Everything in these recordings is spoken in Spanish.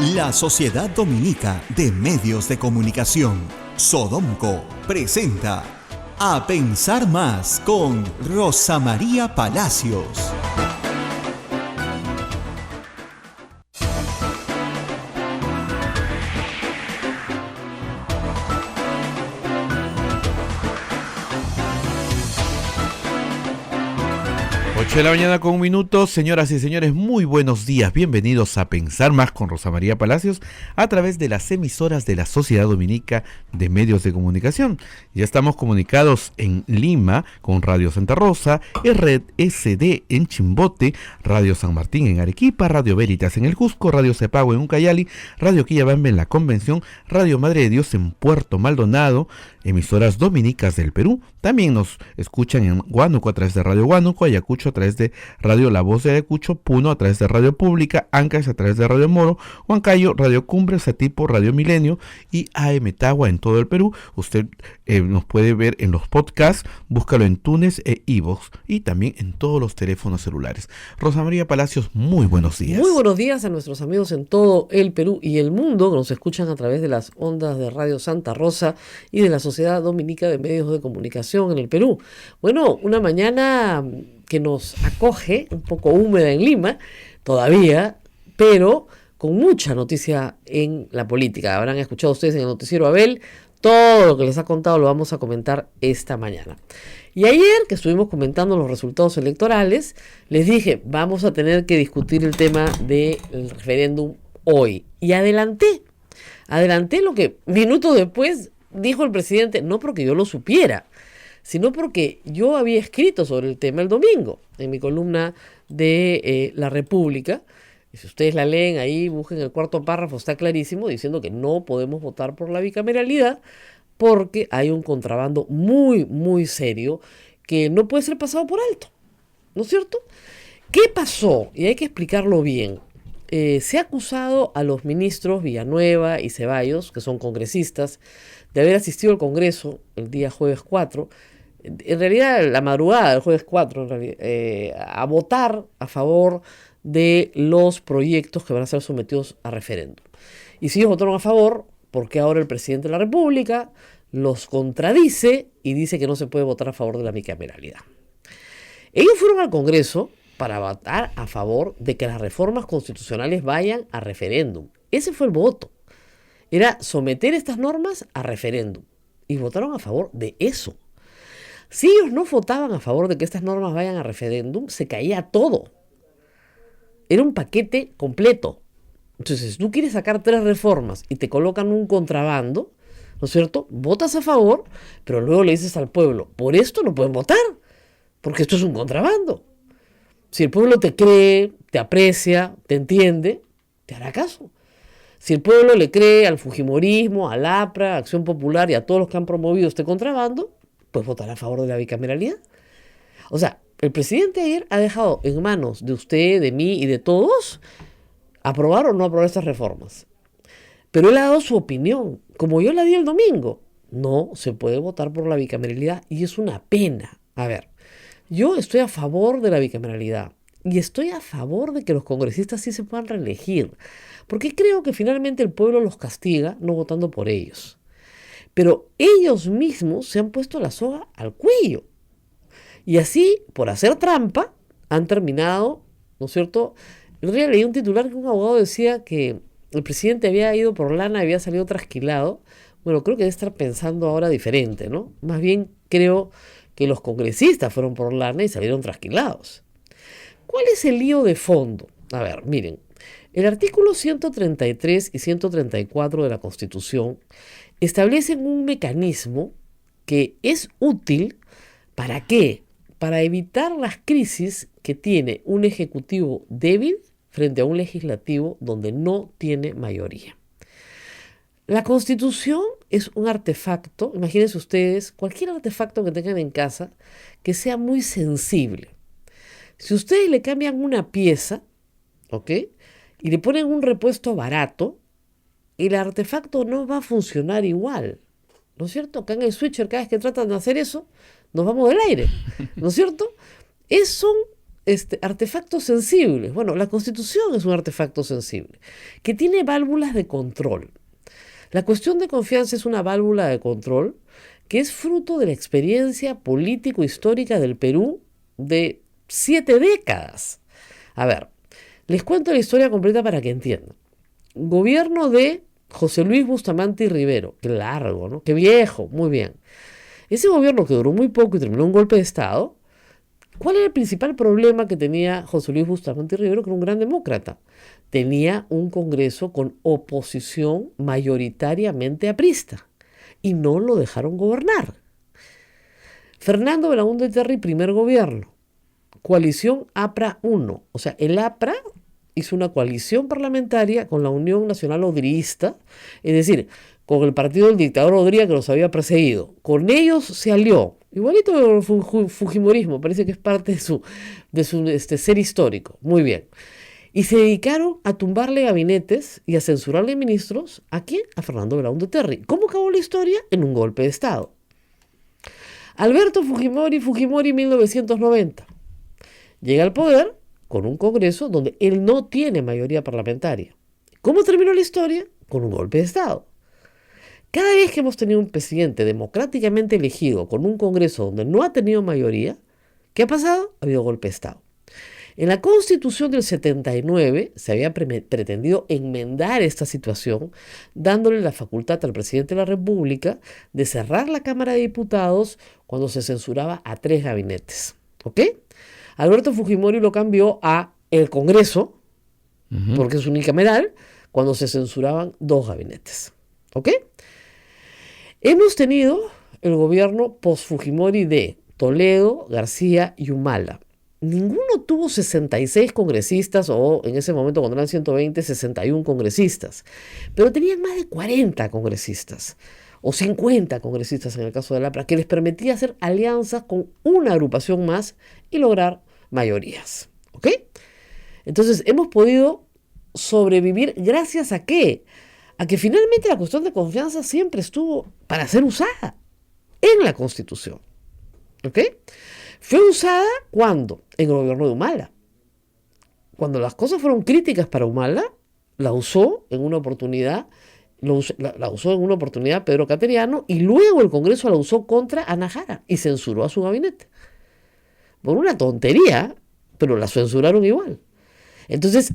La Sociedad Dominica de Medios de Comunicación, Sodomco, presenta A Pensar Más con Rosa María Palacios. De la mañana con un minuto, señoras y señores, muy buenos días, bienvenidos a Pensar Más con Rosa María Palacios a través de las emisoras de la Sociedad Dominica de Medios de Comunicación. Ya estamos comunicados en Lima con Radio Santa Rosa, Red SD en Chimbote, Radio San Martín en Arequipa, Radio Veritas en el Cusco, Radio Cepagua en Ucayali, Radio Quillabamba en la Convención, Radio Madre de Dios en Puerto Maldonado, emisoras dominicas del Perú. También nos escuchan en Huánuco a través de Radio Huánuco, Ayacucho a través de Radio La Voz de Ayacucho, Puno a través de Radio Pública, Ancash a través de Radio Moro, Huancayo, Radio Cumbre, Satipo, Radio Milenio y AM Tagua en todo el Perú. Usted nos puede ver en los podcasts, búscalo en Tunes e iVoox y también en todos los teléfonos celulares. Rosa María Palacios, muy buenos días. Muy buenos días a nuestros amigos en todo el Perú y el mundo que nos escuchan a través de las ondas de Radio Santa Rosa y de la Sociedad Dominica de Medios de Comunicación en el Perú. Bueno, una mañana que nos acoge, un poco húmeda en Lima, todavía, pero con mucha noticia en la política. Habrán escuchado ustedes en el noticiero Abel, todo lo que les ha contado lo vamos a comentar esta mañana. Y ayer, que estuvimos comentando los resultados electorales, les dije, vamos a tener que discutir el tema del referéndum hoy. Y adelanté lo que minutos después dijo el presidente, no porque yo lo supiera, sino porque yo había escrito sobre el tema el domingo, en mi columna de La República. Y si ustedes la leen ahí, busquen el cuarto párrafo, está clarísimo, diciendo que no podemos votar por la bicameralidad porque hay un contrabando muy, muy serio que no puede ser pasado por alto, ¿no es cierto? ¿Qué pasó? Y hay que explicarlo bien. Se ha acusado a los ministros Villanueva y Ceballos, que son congresistas, de haber asistido al Congreso el día jueves 4, en realidad la madrugada del jueves 4, a votar a favor de los proyectos que van a ser sometidos a referéndum. Y si ellos votaron a favor, ¿por qué ahora el presidente de la República los contradice y dice que no se puede votar a favor de la bicameralidad? Ellos fueron al Congreso para votar a favor de que las reformas constitucionales vayan a referéndum. Ese fue el voto. Era someter estas normas a referéndum. Y votaron a favor de eso. Si ellos no votaban a favor de que estas normas vayan a referéndum, se caía todo. Era un paquete completo. Entonces, si tú quieres sacar 3 reformas y te colocan un contrabando, ¿no es cierto? Votas a favor, pero luego le dices al pueblo, por esto no pueden votar, porque esto es un contrabando. Si el pueblo te cree, te aprecia, te entiende, te hará caso. Si el pueblo le cree al fujimorismo, al APRA, a Acción Popular y a todos los que han promovido este contrabando, pues votará a favor de la bicameralidad. O sea, el presidente ayer ha dejado en manos de usted, de mí y de todos aprobar o no aprobar estas reformas. Pero él ha dado su opinión, como yo la di el domingo. No se puede votar por la bicameralidad y es una pena. A ver, yo estoy a favor de la bicameralidad y estoy a favor de que los congresistas sí se puedan reelegir, porque creo que finalmente el pueblo los castiga no votando por ellos. Pero ellos mismos se han puesto la soga al cuello. Y así, por hacer trampa, han terminado, ¿no es cierto? El otro día leí un titular que un abogado decía que el presidente había ido por lana y había salido trasquilado. Bueno, creo que debe estar pensando ahora diferente, ¿no? Más bien creo que los congresistas fueron por lana y salieron trasquilados. ¿Cuál es el lío de fondo? A ver, miren, el artículo 133 y 134 de la Constitución establecen un mecanismo que es útil, ¿para qué? Para evitar las crisis que tiene un ejecutivo débil frente a un legislativo donde no tiene mayoría. La Constitución es un artefacto, imagínense ustedes, cualquier artefacto que tengan en casa que sea muy sensible. Si ustedes le cambian una pieza, ¿ok? Y le ponen un repuesto barato, el artefacto no va a funcionar igual, ¿no es cierto? Acá en el switcher, cada vez que tratan de hacer eso, nos vamos del aire, ¿no es cierto? Son artefactos sensibles. Bueno, la Constitución es un artefacto sensible que tiene válvulas de control. La cuestión de confianza es una válvula de control que es fruto de la experiencia político-histórica del Perú de 7 décadas. A ver, les cuento la historia completa para que entiendan. Gobierno de José Luis Bustamante y Rivero. Qué largo, ¿no? Qué viejo, muy bien. Ese gobierno que duró muy poco y terminó un golpe de Estado. ¿Cuál era el principal problema que tenía José Luis Bustamante y Rivero, que era un gran demócrata? Tenía un Congreso con oposición mayoritariamente aprista y no lo dejaron gobernar. Fernando Belaúnde Terry, primer gobierno. Coalición APRA 1. O sea, el APRA hizo una coalición parlamentaria con la Unión Nacional Odrioísta, es decir, con el partido del dictador Odría que los había perseguido. Con ellos se alió. Igualito el fujimorismo, parece que es parte de su ser histórico. Muy bien. Y se dedicaron a tumbarle gabinetes y a censurarle ministros. ¿A quién? A Fernando Belaúnde Terry. ¿Cómo acabó la historia? En un golpe de Estado. Alberto Fujimori 1990. Llega al poder con un Congreso donde él no tiene mayoría parlamentaria. ¿Cómo terminó la historia? Con un golpe de Estado. Cada vez que hemos tenido un presidente democráticamente elegido con un Congreso donde no ha tenido mayoría, ¿qué ha pasado? Ha habido golpe de Estado. En la Constitución del 79 se había pretendido enmendar esta situación, dándole la facultad al presidente de la República de cerrar la Cámara de Diputados cuando se censuraba a 3 gabinetes. ¿Ok? Alberto Fujimori lo cambió a el Congreso, porque es unicameral, cuando se censuraban 2 gabinetes. ¿Ok? Hemos tenido el gobierno post-Fujimori de Toledo, García y Humala. Ninguno tuvo 66 congresistas o en ese momento cuando eran 120, 61 congresistas. Pero tenían más de 40 congresistas o 50 congresistas en el caso de APRA que les permitía hacer alianzas con una agrupación más y lograr mayorías. ¿Ok? Entonces hemos podido sobrevivir gracias a ¿qué? A que finalmente la cuestión de confianza siempre estuvo para ser usada en la Constitución. ¿Ok? Fue usada ¿cuándo? En el gobierno de Humala. Cuando las cosas fueron críticas para Humala, la usó en una oportunidad, la usó en una oportunidad Pedro Cateriano y luego el Congreso la usó contra Ana Jara y censuró a su gabinete. Por una tontería, pero la censuraron igual. Entonces,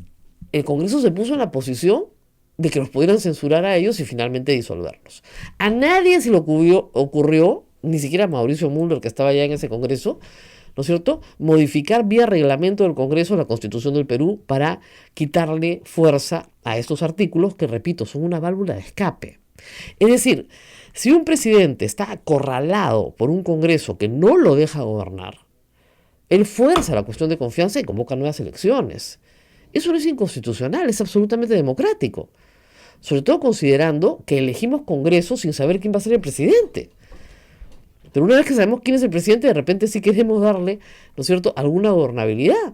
el Congreso se puso en la posición de que los pudieran censurar a ellos y finalmente disolverlos. A nadie se le ocurrió, ni siquiera a Mauricio Müller, que estaba ya en ese Congreso, ¿no es cierto?, modificar vía reglamento del Congreso la Constitución del Perú para quitarle fuerza a estos artículos que, repito, son una válvula de escape. Es decir, si un presidente está acorralado por un Congreso que no lo deja gobernar, él fuerza la cuestión de confianza y convoca nuevas elecciones. Eso no es inconstitucional, es absolutamente democrático. Sobre todo considerando que elegimos Congreso sin saber quién va a ser el presidente. Pero una vez que sabemos quién es el presidente, de repente sí queremos darle, ¿no es cierto?, alguna gobernabilidad.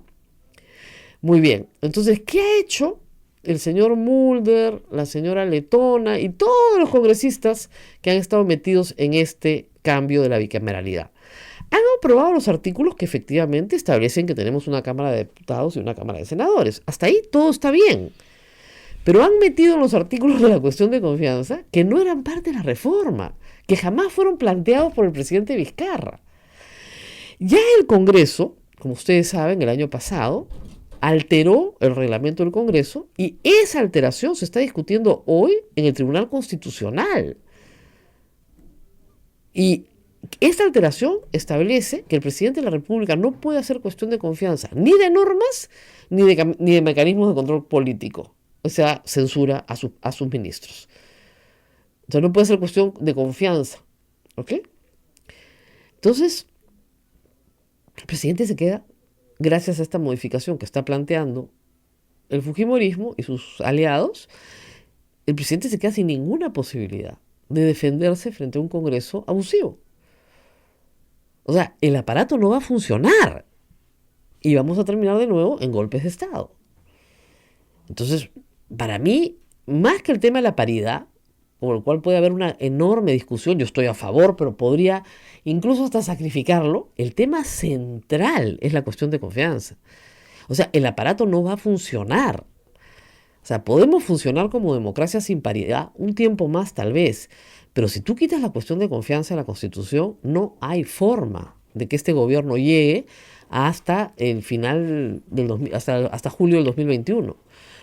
Muy bien, entonces, ¿qué ha hecho el señor Mulder, la señora Letona y todos los congresistas que han estado metidos en este cambio de la bicameralidad? Han aprobado los artículos que efectivamente establecen que tenemos una Cámara de Diputados y una Cámara de Senadores. Hasta ahí todo está bien. Pero han metido en los artículos de la cuestión de confianza que no eran parte de la reforma, que jamás fueron planteados por el presidente Vizcarra. Ya el Congreso, como ustedes saben, el año pasado, alteró el reglamento del Congreso y esa alteración se está discutiendo hoy en el Tribunal Constitucional. Y esta alteración establece que el presidente de la República no puede hacer cuestión de confianza ni de normas ni de mecanismos de control político. O sea, censura a sus ministros. Entonces no puede ser cuestión de confianza. ¿Ok? Entonces, el presidente se queda, gracias a esta modificación que está planteando el fujimorismo y sus aliados, el presidente se queda sin ninguna posibilidad de defenderse frente a un Congreso abusivo. O sea, el aparato no va a funcionar y vamos a terminar de nuevo en golpes de Estado. Entonces, para mí, más que el tema de la paridad, con el cual puede haber una enorme discusión. Yo estoy a favor, pero podría incluso hasta sacrificarlo. El tema central es la cuestión de confianza. O sea, el aparato no va a funcionar. O sea, podemos funcionar como democracia sin paridad un tiempo más tal vez, pero si tú quitas la cuestión de confianza en la Constitución, no hay forma de que este gobierno llegue hasta el final hasta julio del 2021.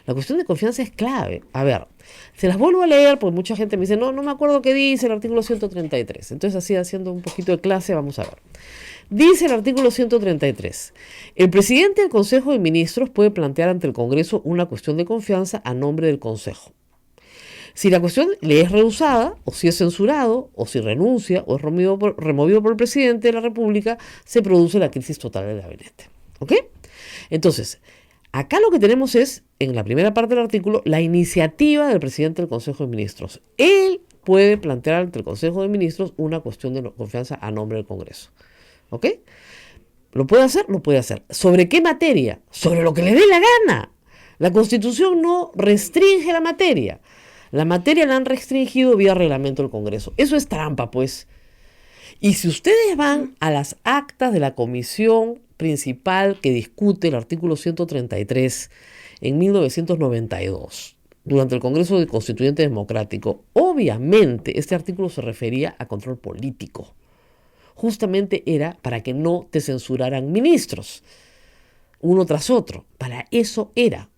La cuestión de confianza es clave. A ver, se las vuelvo a leer porque mucha gente me dice, no me acuerdo qué dice el artículo 133. Entonces, así haciendo un poquito de clase, vamos a ver. Dice el artículo 133, el presidente del Consejo de Ministros puede plantear ante el Congreso una cuestión de confianza a nombre del Consejo. Si la cuestión le es rehusada, o si es censurado, o si renuncia, o es removido por el presidente de la República, se produce la crisis total del gabinete. ¿Ok? Entonces, acá lo que tenemos es, en la primera parte del artículo, la iniciativa del presidente del Consejo de Ministros. Él puede plantear ante el Consejo de Ministros una cuestión de confianza a nombre del Congreso. ¿Ok? ¿Lo puede hacer? Lo puede hacer. ¿Sobre qué materia? Sobre lo que le dé la gana. La Constitución no restringe la materia. La materia la han restringido vía reglamento del Congreso. Eso es trampa, pues. Y si ustedes van a las actas de la comisión principal que discute el artículo 133 en 1992, durante el Congreso de Constituyente Democrático, obviamente este artículo se refería a control político. Justamente era para que no te censuraran ministros, uno tras otro. Para eso era.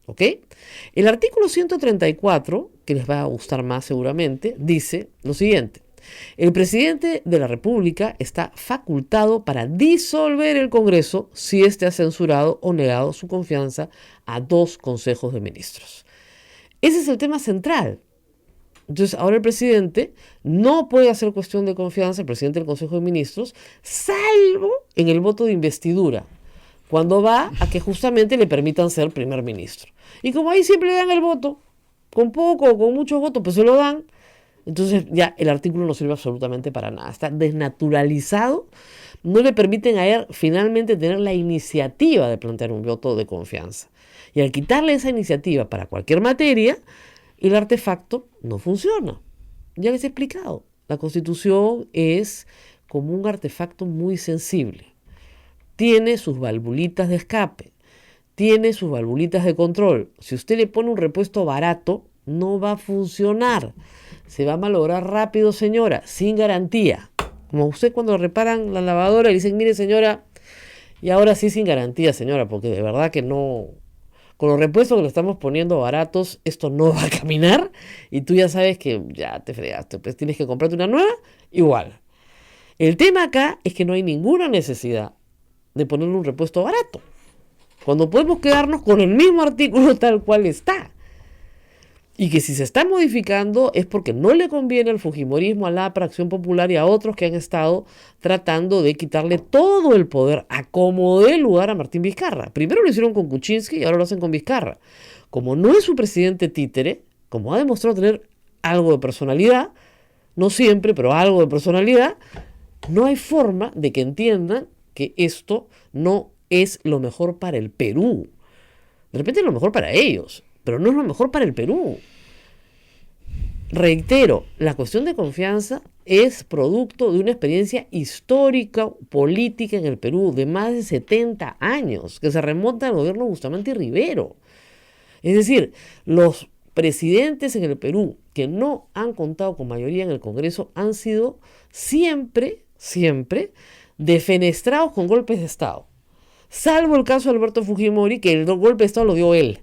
¿Ok? El artículo 134, que les va a gustar más seguramente, dice lo siguiente. El presidente de la República está facultado para disolver el Congreso si éste ha censurado o negado su confianza a 2 consejos de ministros. Ese es el tema central. Entonces, ahora el presidente no puede hacer cuestión de confianza, el presidente del Consejo de Ministros, salvo en el voto de investidura, cuando va a que justamente le permitan ser primer ministro. Y como ahí siempre le dan el voto, con poco o con muchos votos, pues se lo dan, entonces ya el artículo no sirve absolutamente para nada. Está desnaturalizado, no le permiten a él finalmente tener la iniciativa de plantear un voto de confianza. Y al quitarle esa iniciativa para cualquier materia, el artefacto no funciona. Ya les he explicado. La Constitución es como un artefacto muy sensible. Tiene sus valvulitas de escape. Tiene sus valvulitas de control. Si usted le pone un repuesto barato, no va a funcionar. Se va a malograr rápido, señora, sin garantía. Como usted cuando reparan la lavadora y dicen, mire, señora, y ahora sí sin garantía, señora, porque de verdad que no... Con los repuestos que le estamos poniendo baratos, esto no va a caminar y tú ya sabes que ya te fregaste, pues tienes que comprarte una nueva, igual. El tema acá es que no hay ninguna necesidad de ponerle un repuesto barato, cuando podemos quedarnos con el mismo artículo tal cual está. Y que si se está modificando es porque no le conviene al fujimorismo, a la APRA, Acción Popular y a otros que han estado tratando de quitarle todo el poder a como dé lugar a Martín Vizcarra. Primero lo hicieron con Kuczynski y ahora lo hacen con Vizcarra. Como no es su presidente títere, como ha demostrado tener algo de personalidad, no siempre, pero algo de personalidad, no hay forma de que entiendan que esto no es lo mejor para el Perú. De repente es lo mejor para ellos, pero no es lo mejor para el Perú. Reitero, la cuestión de confianza es producto de una experiencia histórica, política en el Perú de más de 70 años, que se remonta al gobierno de Bustamante y Rivero. Es decir, los presidentes en el Perú que no han contado con mayoría en el Congreso han sido siempre defenestrados con golpes de Estado. Salvo el caso de Alberto Fujimori, que el golpe de Estado lo dio él.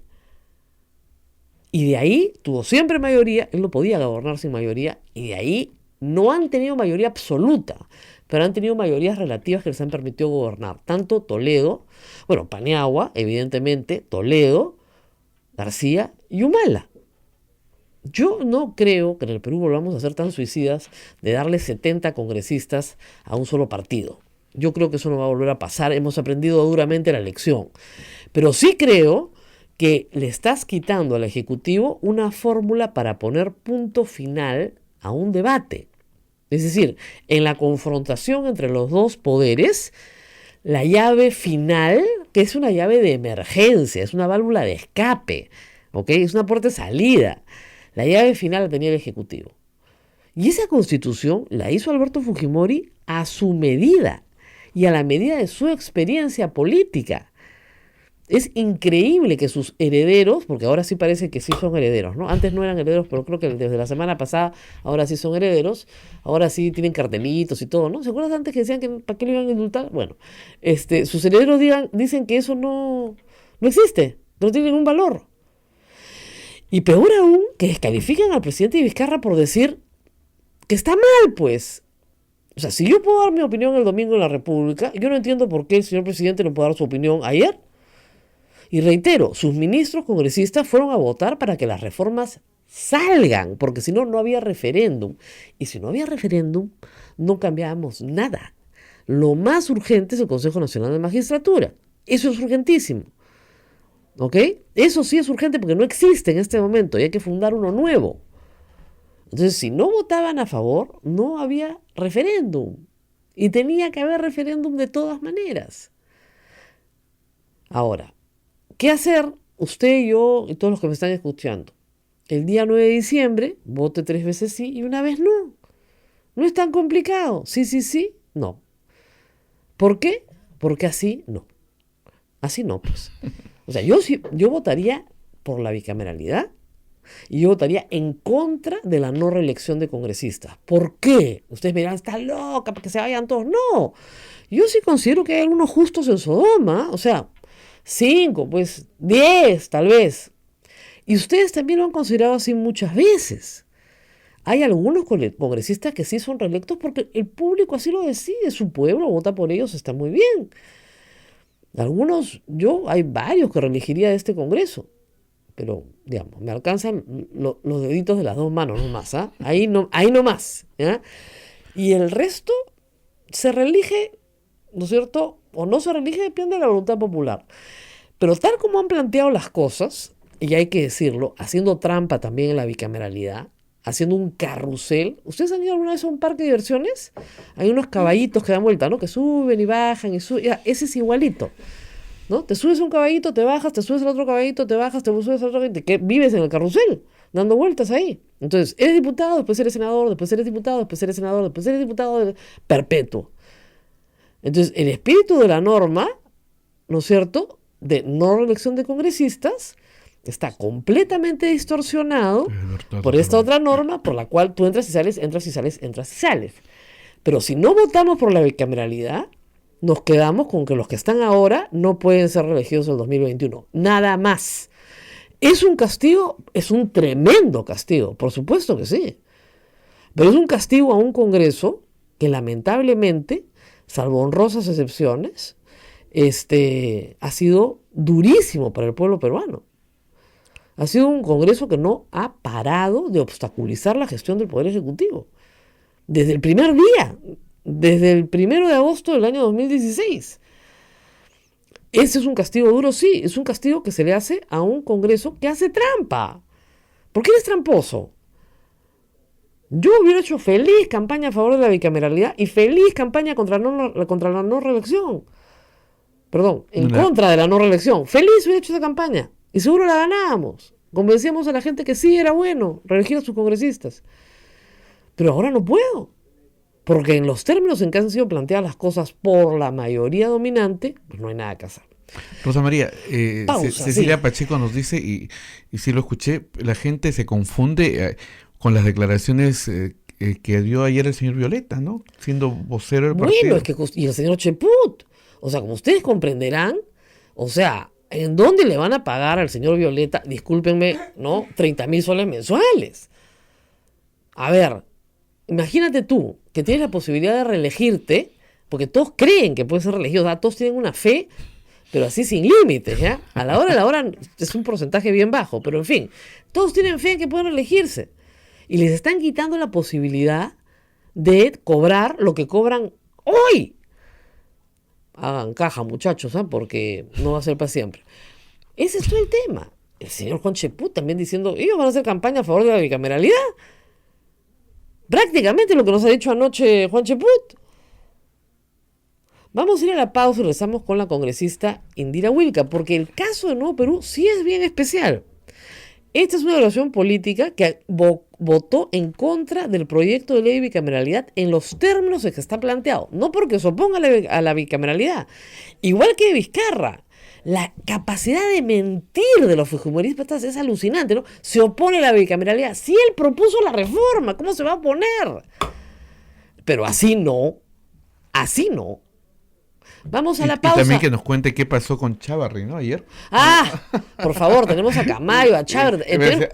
Y de ahí tuvo siempre mayoría, él no podía gobernar sin mayoría, y de ahí no han tenido mayoría absoluta, pero han tenido mayorías relativas que les han permitido gobernar. Tanto Toledo, bueno, Paniagua, evidentemente, Toledo, García y Humala. Yo no creo que en el Perú volvamos a ser tan suicidas de darle 70 congresistas a un solo partido. Yo creo que eso no va a volver a pasar, hemos aprendido duramente la lección. Pero sí creo que le estás quitando al Ejecutivo una fórmula para poner punto final a un debate. Es decir, en la confrontación entre los dos poderes, la llave final, que es una llave de emergencia, es una válvula de escape, ¿ok? Es una puerta de salida. La llave final la tenía el Ejecutivo. Y esa constitución la hizo Alberto Fujimori a su medida y a la medida de su experiencia política. Es increíble que sus herederos, porque ahora sí parece que sí son herederos, ¿no? Antes no eran herederos, pero creo que desde la semana pasada ahora sí son herederos, ahora sí tienen cartelitos y todo, ¿no? ¿Se acuerdan antes que decían que para qué lo iban a indultar? Bueno, sus herederos dicen que eso no existe, no tiene ningún valor. Y peor aún, que descalifican al presidente Vizcarra por decir que está mal, pues. O sea, si yo puedo dar mi opinión el domingo en la República, yo no entiendo por qué el señor presidente no puede dar su opinión ayer. Y reitero, sus ministros congresistas fueron a votar para que las reformas salgan, porque si no, no había referéndum. Y si no había referéndum, no cambiábamos nada. Lo más urgente es el Consejo Nacional de Magistratura. Eso es urgentísimo. ¿Ok? Eso sí es urgente porque no existe en este momento y hay que fundar uno nuevo. Entonces, si no votaban a favor, no había referéndum. Y tenía que haber referéndum de todas maneras. Ahora, ¿qué hacer usted, yo y todos los que me están escuchando? El día 9 de diciembre, vote 3 veces sí y una vez no. No es tan complicado. Sí, sí, sí, no. ¿Por qué? Porque así no. Así no, pues. O sea, yo votaría por la bicameralidad y yo votaría en contra de la no reelección de congresistas. ¿Por qué? Ustedes me dirán, está loca, para que se vayan todos. No, yo sí considero que hay algunos justos en Sodoma, o sea, 5, pues 10 tal vez. Y ustedes también lo han considerado así muchas veces. Hay algunos congresistas que sí son reelectos porque el público así lo decide, su pueblo vota por ellos, está muy bien. Hay varios que reelegiría de este Congreso, pero, digamos, me alcanzan los deditos de las dos manos nomás, ¿ah? Ahí no más, ¿ya? Y el resto se reelige, ¿no es cierto? O no se reelige, depende de la voluntad popular. Pero tal como han planteado las cosas, y hay que decirlo, haciendo trampa también en la bicameralidad, haciendo un carrusel. ¿Ustedes han ido alguna vez a un parque de diversiones? Hay unos caballitos que dan vuelta, ¿no? Que suben y bajan y suben. Ya, ese es igualito, ¿no? Te subes a un caballito, te bajas, te subes al otro caballito, te bajas, te subes al otro caballito, que vives en el carrusel, dando vueltas ahí. Entonces, eres diputado, después eres senador, después eres diputado, después eres senador, después eres diputado perpetuo. Entonces, el espíritu de la norma, ¿no es cierto?, de no reelección de congresistas, está completamente distorsionado por esta otra norma por la cual tú entras y sales, entras y sales, entras y sales. Pero si no votamos por la bicameralidad, nos quedamos con que los que están ahora no pueden ser reelegidos en el 2021. Nada más. ¿Es un castigo? Es un tremendo castigo, por supuesto que sí. Pero es un castigo a un Congreso que lamentablemente, salvo honrosas excepciones, ha sido durísimo para el pueblo peruano. Ha sido un Congreso que no ha parado de obstaculizar la gestión del Poder Ejecutivo. Desde el primer día, desde el 1 de agosto del año 2016. Ese es un castigo duro, sí, es un castigo que se le hace a un Congreso que hace trampa. ¿Por qué eres tramposo? Yo hubiera hecho feliz campaña a favor de la bicameralidad y feliz campaña contra la no reelección. Perdón, contra de la no reelección. Feliz hubiera hecho esa campaña. Y seguro la ganábamos. Convencíamos a la gente que sí era bueno reelegir a sus congresistas. Pero ahora no puedo. Porque en los términos en que han sido planteadas las cosas por la mayoría dominante, pues no hay nada que hacer. Rosa María, Cecilia sí. Pacheco nos dice, y sí lo escuché, la gente se confunde con las declaraciones que dio ayer el señor Violeta, ¿no? Siendo vocero del partido. Bueno, y el señor Cheput. O sea, como ustedes comprenderán, o sea, ¿en dónde le van a pagar al señor Violeta, discúlpenme, ¿no? 30,000 soles mensuales? A ver, imagínate tú que tienes la posibilidad de reelegirte, porque todos creen que pueden ser reelegidos, ¿verdad? Todos tienen una fe, pero así sin límites, ¿ya? A la hora es un porcentaje bien bajo, pero en fin, todos tienen fe en que pueden reelegirse. Y les están quitando la posibilidad de cobrar lo que cobran hoy. Hagan caja, muchachos, ¿eh? Porque no va a ser para siempre. Ese es todo el tema. El señor Juan Cheput también diciendo, ellos van a hacer campaña a favor de la bicameralidad. Prácticamente lo que nos ha dicho anoche Juan Cheput. Vamos a ir a la pausa y regresamos con la congresista Indira Wilca, porque el caso de Nuevo Perú sí es bien especial. Esta es una agrupación política que votó en contra del proyecto de ley de bicameralidad en los términos en que está planteado, no porque se oponga a la bicameralidad. Igual que Vizcarra, la capacidad de mentir de los fujimoristas es alucinante, ¿no? Se opone a la bicameralidad. Si él propuso la reforma, ¿cómo se va a oponer? Pero así no, así no. Vamos a la pausa. Y también que nos cuente qué pasó con Chávarri, ¿no? Ayer. Por favor, tenemos a Camayo, a Chávarri.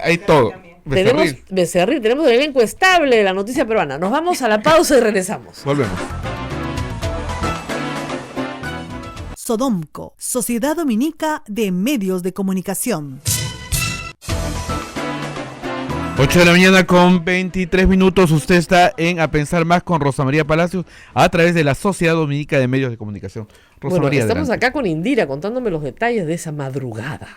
Hay todo. Tenemos Becerril, tenemos el elenco estable de la noticia peruana. Nos vamos a la pausa y regresamos. Volvemos. Sodomco, Sociedad Dominica de Medios de Comunicación. 8 de la mañana con 23 minutos. Usted está en A Pensar Más con Rosa María Palacios a través de la Sociedad Dominica de Medios de Comunicación. Rosa María, estamos adelante. acá con Indira contándome los detalles de esa madrugada,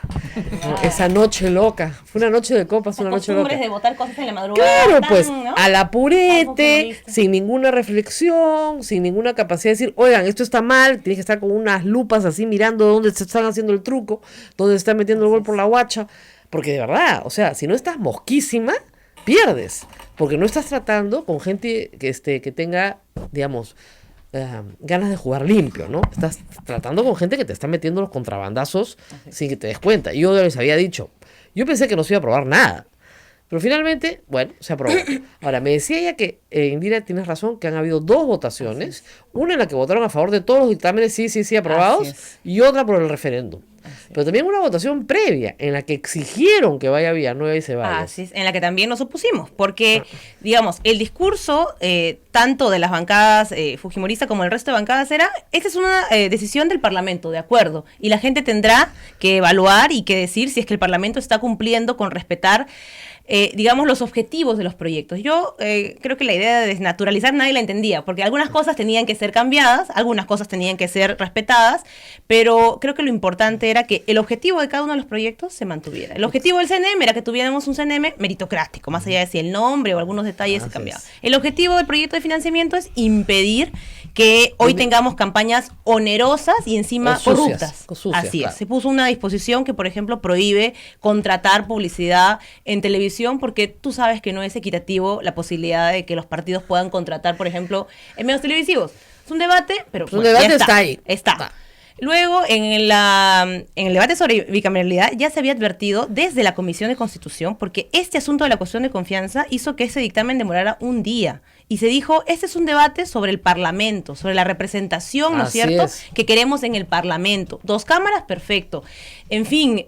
¿no? Esa noche loca. Fue una noche de copas, una noche loca. De votar cosas en la madrugada. Claro, pues, ¿no? al apurete, sin ninguna reflexión, sin ninguna capacidad de decir, oigan, esto está mal, tienes que estar con unas lupas así mirando dónde se están haciendo el truco, dónde se está metiendo el gol por la guacha. Porque de verdad, o sea, si no estás mosquísima, pierdes. Porque no estás tratando con gente que tenga, digamos, ganas de jugar limpio, ¿no? Estás tratando con gente que te está metiendo los contrabandazos sin que te des cuenta. Yo les había dicho, yo pensé que no se iba a aprobar nada. Pero finalmente, bueno, se aprobó. Ahora, me decía ella que, Indira, tienes razón, que han habido 2 votaciones. Una en la que votaron a favor de todos los dictámenes, sí, aprobados, y otra por el referéndum. Pero también una votación previa en la que exigieron que vaya Villanueva y Ceballos. Así es, en la que también nos opusimos, porque, digamos, el discurso tanto de las bancadas fujimoristas como el resto de bancadas era, esta es una decisión del Parlamento, de acuerdo, y la gente tendrá que evaluar y que decir si es que el Parlamento está cumpliendo con respetar digamos, los objetivos de los proyectos. Yo creo que la idea de desnaturalizar nadie la entendía, porque algunas cosas tenían que ser cambiadas, algunas cosas tenían que ser respetadas, pero creo que lo importante era que el objetivo de cada uno de los proyectos se mantuviera. El objetivo del CNM era que tuviéramos un CNM meritocrático, más allá de si el nombre o algunos detalles se cambiaban. El objetivo del proyecto de financiamiento es impedir que hoy tengamos campañas onerosas y encima corruptas. Así es. Claro. Se puso una disposición que, por ejemplo, prohíbe contratar publicidad en televisión, porque tú sabes que no es equitativo la posibilidad de que los partidos puedan contratar, por ejemplo, en medios televisivos. Es un debate, pero un debate está ahí. Está. Luego, en el debate sobre bicameralidad, ya se había advertido desde la Comisión de Constitución, porque este asunto de la cuestión de confianza hizo que ese dictamen demorara un día. Y se dijo, este es un debate sobre el Parlamento, sobre la representación, ¿no es cierto?, que queremos en el Parlamento. 2 cámaras, perfecto. En fin,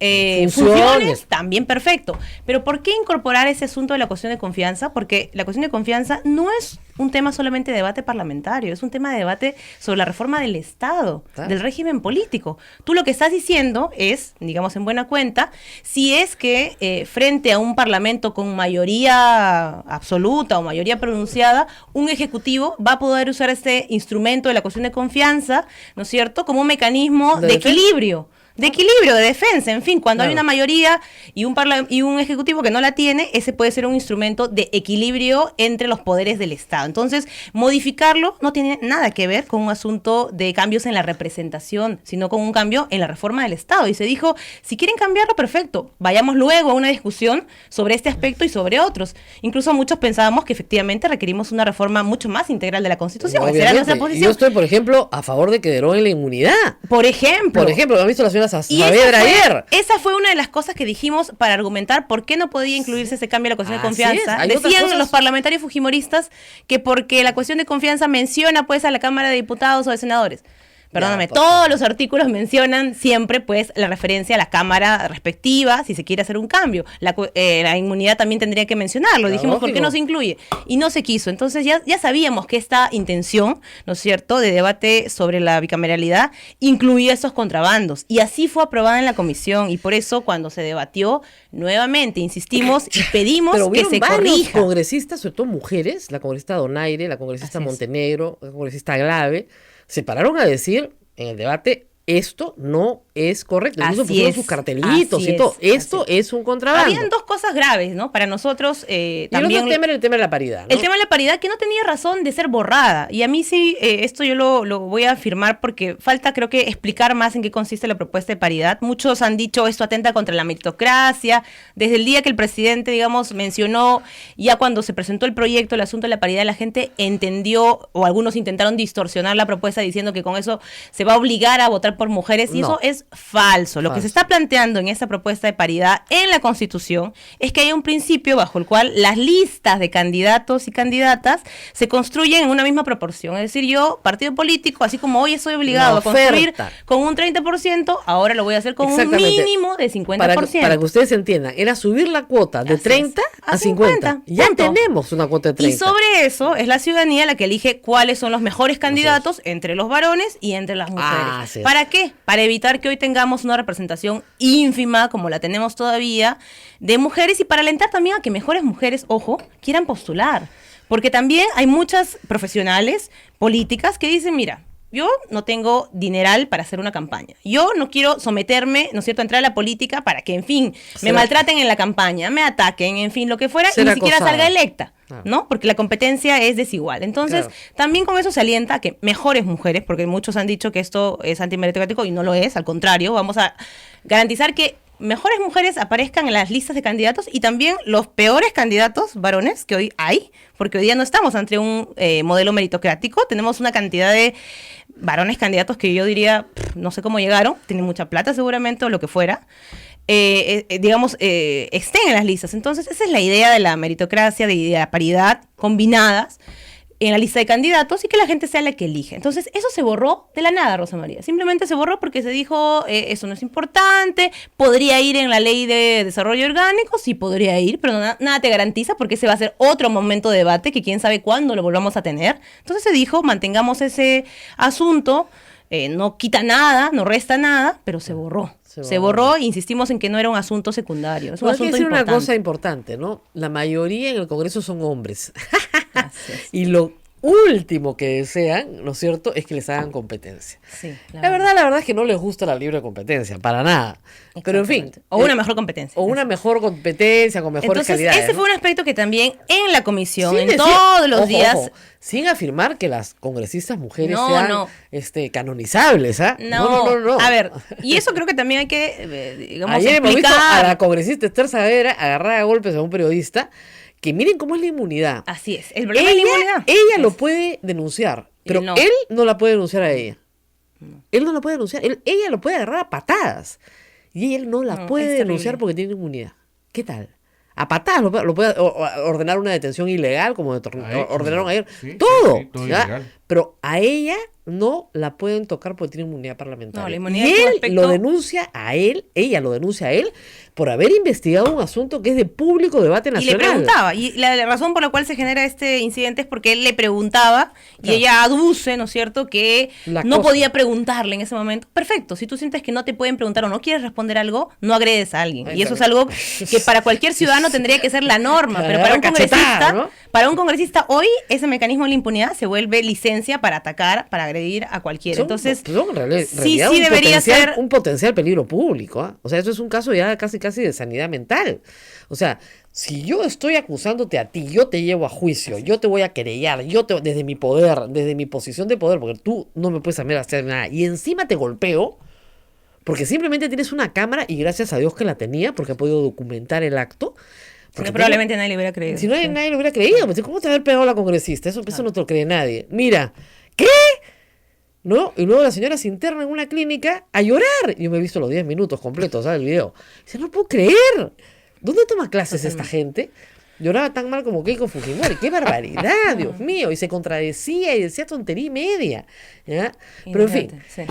funciones, también perfecto. Pero ¿por qué incorporar ese asunto de la cuestión de confianza? Porque la cuestión de confianza no es un tema solamente de debate parlamentario, es un tema de debate sobre la reforma del Estado, del régimen político. Tú lo que estás diciendo es, digamos en buena cuenta, si es que frente a un Parlamento con mayoría absoluta o mayoría pronunciada, un ejecutivo va a poder usar este instrumento de la cuestión de confianza, ¿no es cierto?, como un mecanismo de equilibrio. De equilibrio, de defensa, en fin, cuando hay una mayoría y un ejecutivo que no la tiene, ese puede ser un instrumento de equilibrio entre los poderes del Estado. Entonces, modificarlo no tiene nada que ver con un asunto de cambios en la representación, sino con un cambio en la reforma del Estado. Y se dijo, si quieren cambiarlo, perfecto, vayamos luego a una discusión sobre este aspecto y sobre otros. Incluso muchos pensábamos que efectivamente requerimos una reforma mucho más integral de la Constitución. Esa era nuestra posición. Yo estoy, por ejemplo, a favor de que deroguen la inmunidad. Por ejemplo, ¿han visto la señora Saavedra ayer? Esa fue una de las cosas que dijimos para argumentar por qué no podía incluirse ese cambio a la cuestión de confianza. Decían los parlamentarios fujimoristas que porque la cuestión de confianza menciona pues a la Cámara de Diputados o de Senadores. Perdóname, todos los artículos mencionan siempre pues la referencia a la Cámara respectiva si se quiere hacer un cambio. La inmunidad también tendría que mencionarlo. Dijimos, ¿por qué no se incluye? Y no se quiso. Entonces ya sabíamos que esta intención, ¿no es cierto?, de debate sobre la bicameralidad incluía esos contrabandos. Y así fue aprobada en la comisión. Y por eso cuando se debatió nuevamente, insistimos y pedimos que se corrija. Congresistas, sobre todo mujeres, la congresista Donaire, la congresista Montenegro, la congresista Glave, se pararon a decir en el debate, esto no es correcto. Incluso Así pusieron es, sus cartelitos así y todo. es, Esto así es un contrabando. Habían dos cosas graves, ¿no? Para nosotros Y el también... otro tema era el tema de la paridad, ¿no? El tema de la paridad que no tenía razón de ser borrada. Y a mí sí, esto yo lo voy a afirmar porque falta, creo que, explicar más en qué consiste la propuesta de paridad. Muchos han dicho esto atenta contra la meritocracia. Desde el día que el presidente, digamos, mencionó, ya cuando se presentó el proyecto, el asunto de la paridad, la gente entendió, o algunos intentaron distorsionar la propuesta diciendo que con eso se va a obligar a votar por mujeres. Y No. eso es falso. Lo que se está planteando en esa propuesta de paridad en la Constitución es que hay un principio bajo el cual las listas de candidatos y candidatas se construyen en una misma proporción. Es decir, yo, partido político, así como hoy estoy obligado La a construir oferta. con un 30%, ahora lo voy a hacer con un Exactamente. mínimo de 50%. Para que ustedes entiendan, era subir la cuota de Así 30 es. a 50. Ya punto. tenemos una cuota de 30. Y sobre eso es la ciudadanía la que elige cuáles son los mejores candidatos entre los varones y entre las mujeres. Así es. ¿Para qué? Para evitar que hoy tengamos una representación ínfima, como la tenemos todavía, de mujeres y para alentar también a que mejores mujeres, ojo, quieran postular. Porque también hay muchas profesionales políticas que dicen, mira, yo no tengo dineral para hacer una campaña. Yo no quiero someterme, ¿no es cierto?, a entrar a la política para que, en fin, me maltraten en la campaña, me ataquen, en fin, lo que fuera, y Ser ni siquiera acosada. salga electa, Claro. ¿no? Porque la competencia es desigual. Entonces, Claro. también con eso se alienta a que mejores mujeres, porque muchos han dicho que esto es antimeritocrático y no lo es, al contrario, vamos a garantizar que mejores mujeres aparezcan en las listas de candidatos y también los peores candidatos varones que hoy hay, porque hoy día no estamos ante un modelo meritocrático, tenemos una cantidad de varones candidatos que yo diría, no sé cómo llegaron, tienen mucha plata seguramente o lo que fuera, estén en las listas. Entonces esa es la idea de la meritocracia, de la paridad combinadas en la lista de candidatos y que la gente sea la que elige. Entonces, eso se borró de la nada, Rosa María. Simplemente se borró porque se dijo, eso no es importante, podría ir en la ley de desarrollo orgánico, sí podría ir, pero nada te garantiza porque ese va a ser otro momento de debate que quién sabe cuándo lo volvamos a tener. Entonces se dijo, mantengamos ese asunto, no quita nada, no resta nada, pero se borró. Se borró e insistimos en que no era un asunto secundario, es un Bueno, hay que asunto decir una importante. cosa importante, ¿no? La mayoría en el Congreso son hombres. Así es. Y lo último que desean, ¿no es cierto?, es que les hagan competencia. Sí, La verdad es que no les gusta la libre competencia, para nada. Pero en fin. Exactamente. O una mejor competencia. O una mejor competencia, con mejores Entonces, calidades. ese ¿no? fue un aspecto que también en la comisión, Sin en decir- todos los ojo, días... ojo, sin afirmar que las congresistas mujeres No, sean no. canonizables, ¿ah? No. A ver, y eso creo que también hay que, digamos, Ayer hemos visto a explicar. la congresista Esther Saavedra agarrar a golpes a un periodista, que miren cómo es la inmunidad. Así es, el problema es la inmunidad. Ella lo puede denunciar, pero no. él no la puede denunciar a ella. Él no la puede denunciar, ella lo puede agarrar a patadas. Y él no la No, puede es terrible. denunciar porque tiene inmunidad. ¿Qué tal? A patadas lo puede ordenar una detención ilegal, como ordenaron ayer. Sí, todo. sí, todo ¿ya? ilegal. Pero a ella no la pueden tocar porque tiene inmunidad parlamentaria. No, la inmunidad y es un él aspecto- lo denuncia a él, ella lo denuncia a él, por haber investigado un asunto que es de público debate Y le nacional. preguntaba, y la razón por la cual se genera este incidente es porque él le preguntaba y Claro. ella aduce, ¿no es cierto?, que La no cosa. podía preguntarle en ese momento. Perfecto, si tú sientes que no te pueden preguntar o no quieres responder algo, no agredes a alguien. Ahí Y eso está es algo que para cualquier ciudadano tendría que ser la norma, pero para un Cachetada, ¿no? hoy ese mecanismo de la impunidad se vuelve licencia para atacar, para agredir a cualquiera. Entonces, son en realidad sí debería ser... un potencial peligro público. ¿Ah? O sea, eso es un caso ya casi de sanidad mental. O sea, si yo estoy acusándote a ti, yo te llevo a juicio, yo te voy a querellar, desde mi poder, desde mi posición de poder, porque tú no me puedes hacer nada, y encima te golpeo, porque simplemente tienes una cámara, y gracias a Dios que la tenía, porque ha podido documentar el acto. Si Porque no, probablemente nadie le hubiera creído. si no, nadie lo hubiera creído. Pues, ¿cómo te va a haber pegado la congresista? Eso no te lo cree nadie. Mira, ¿qué? ¿No? Y luego la señora se interna en una clínica a llorar. Yo me he visto los 10 minutos completos, ¿sabes? El video. Dice, no puedo creer. ¿Dónde toma clases esta gente? Lloraba tan mal como Keiko Fujimori. ¡Qué barbaridad, Dios mío! Y se contradecía y decía tontería y media. ¿Ya? Pero en fin. Sí.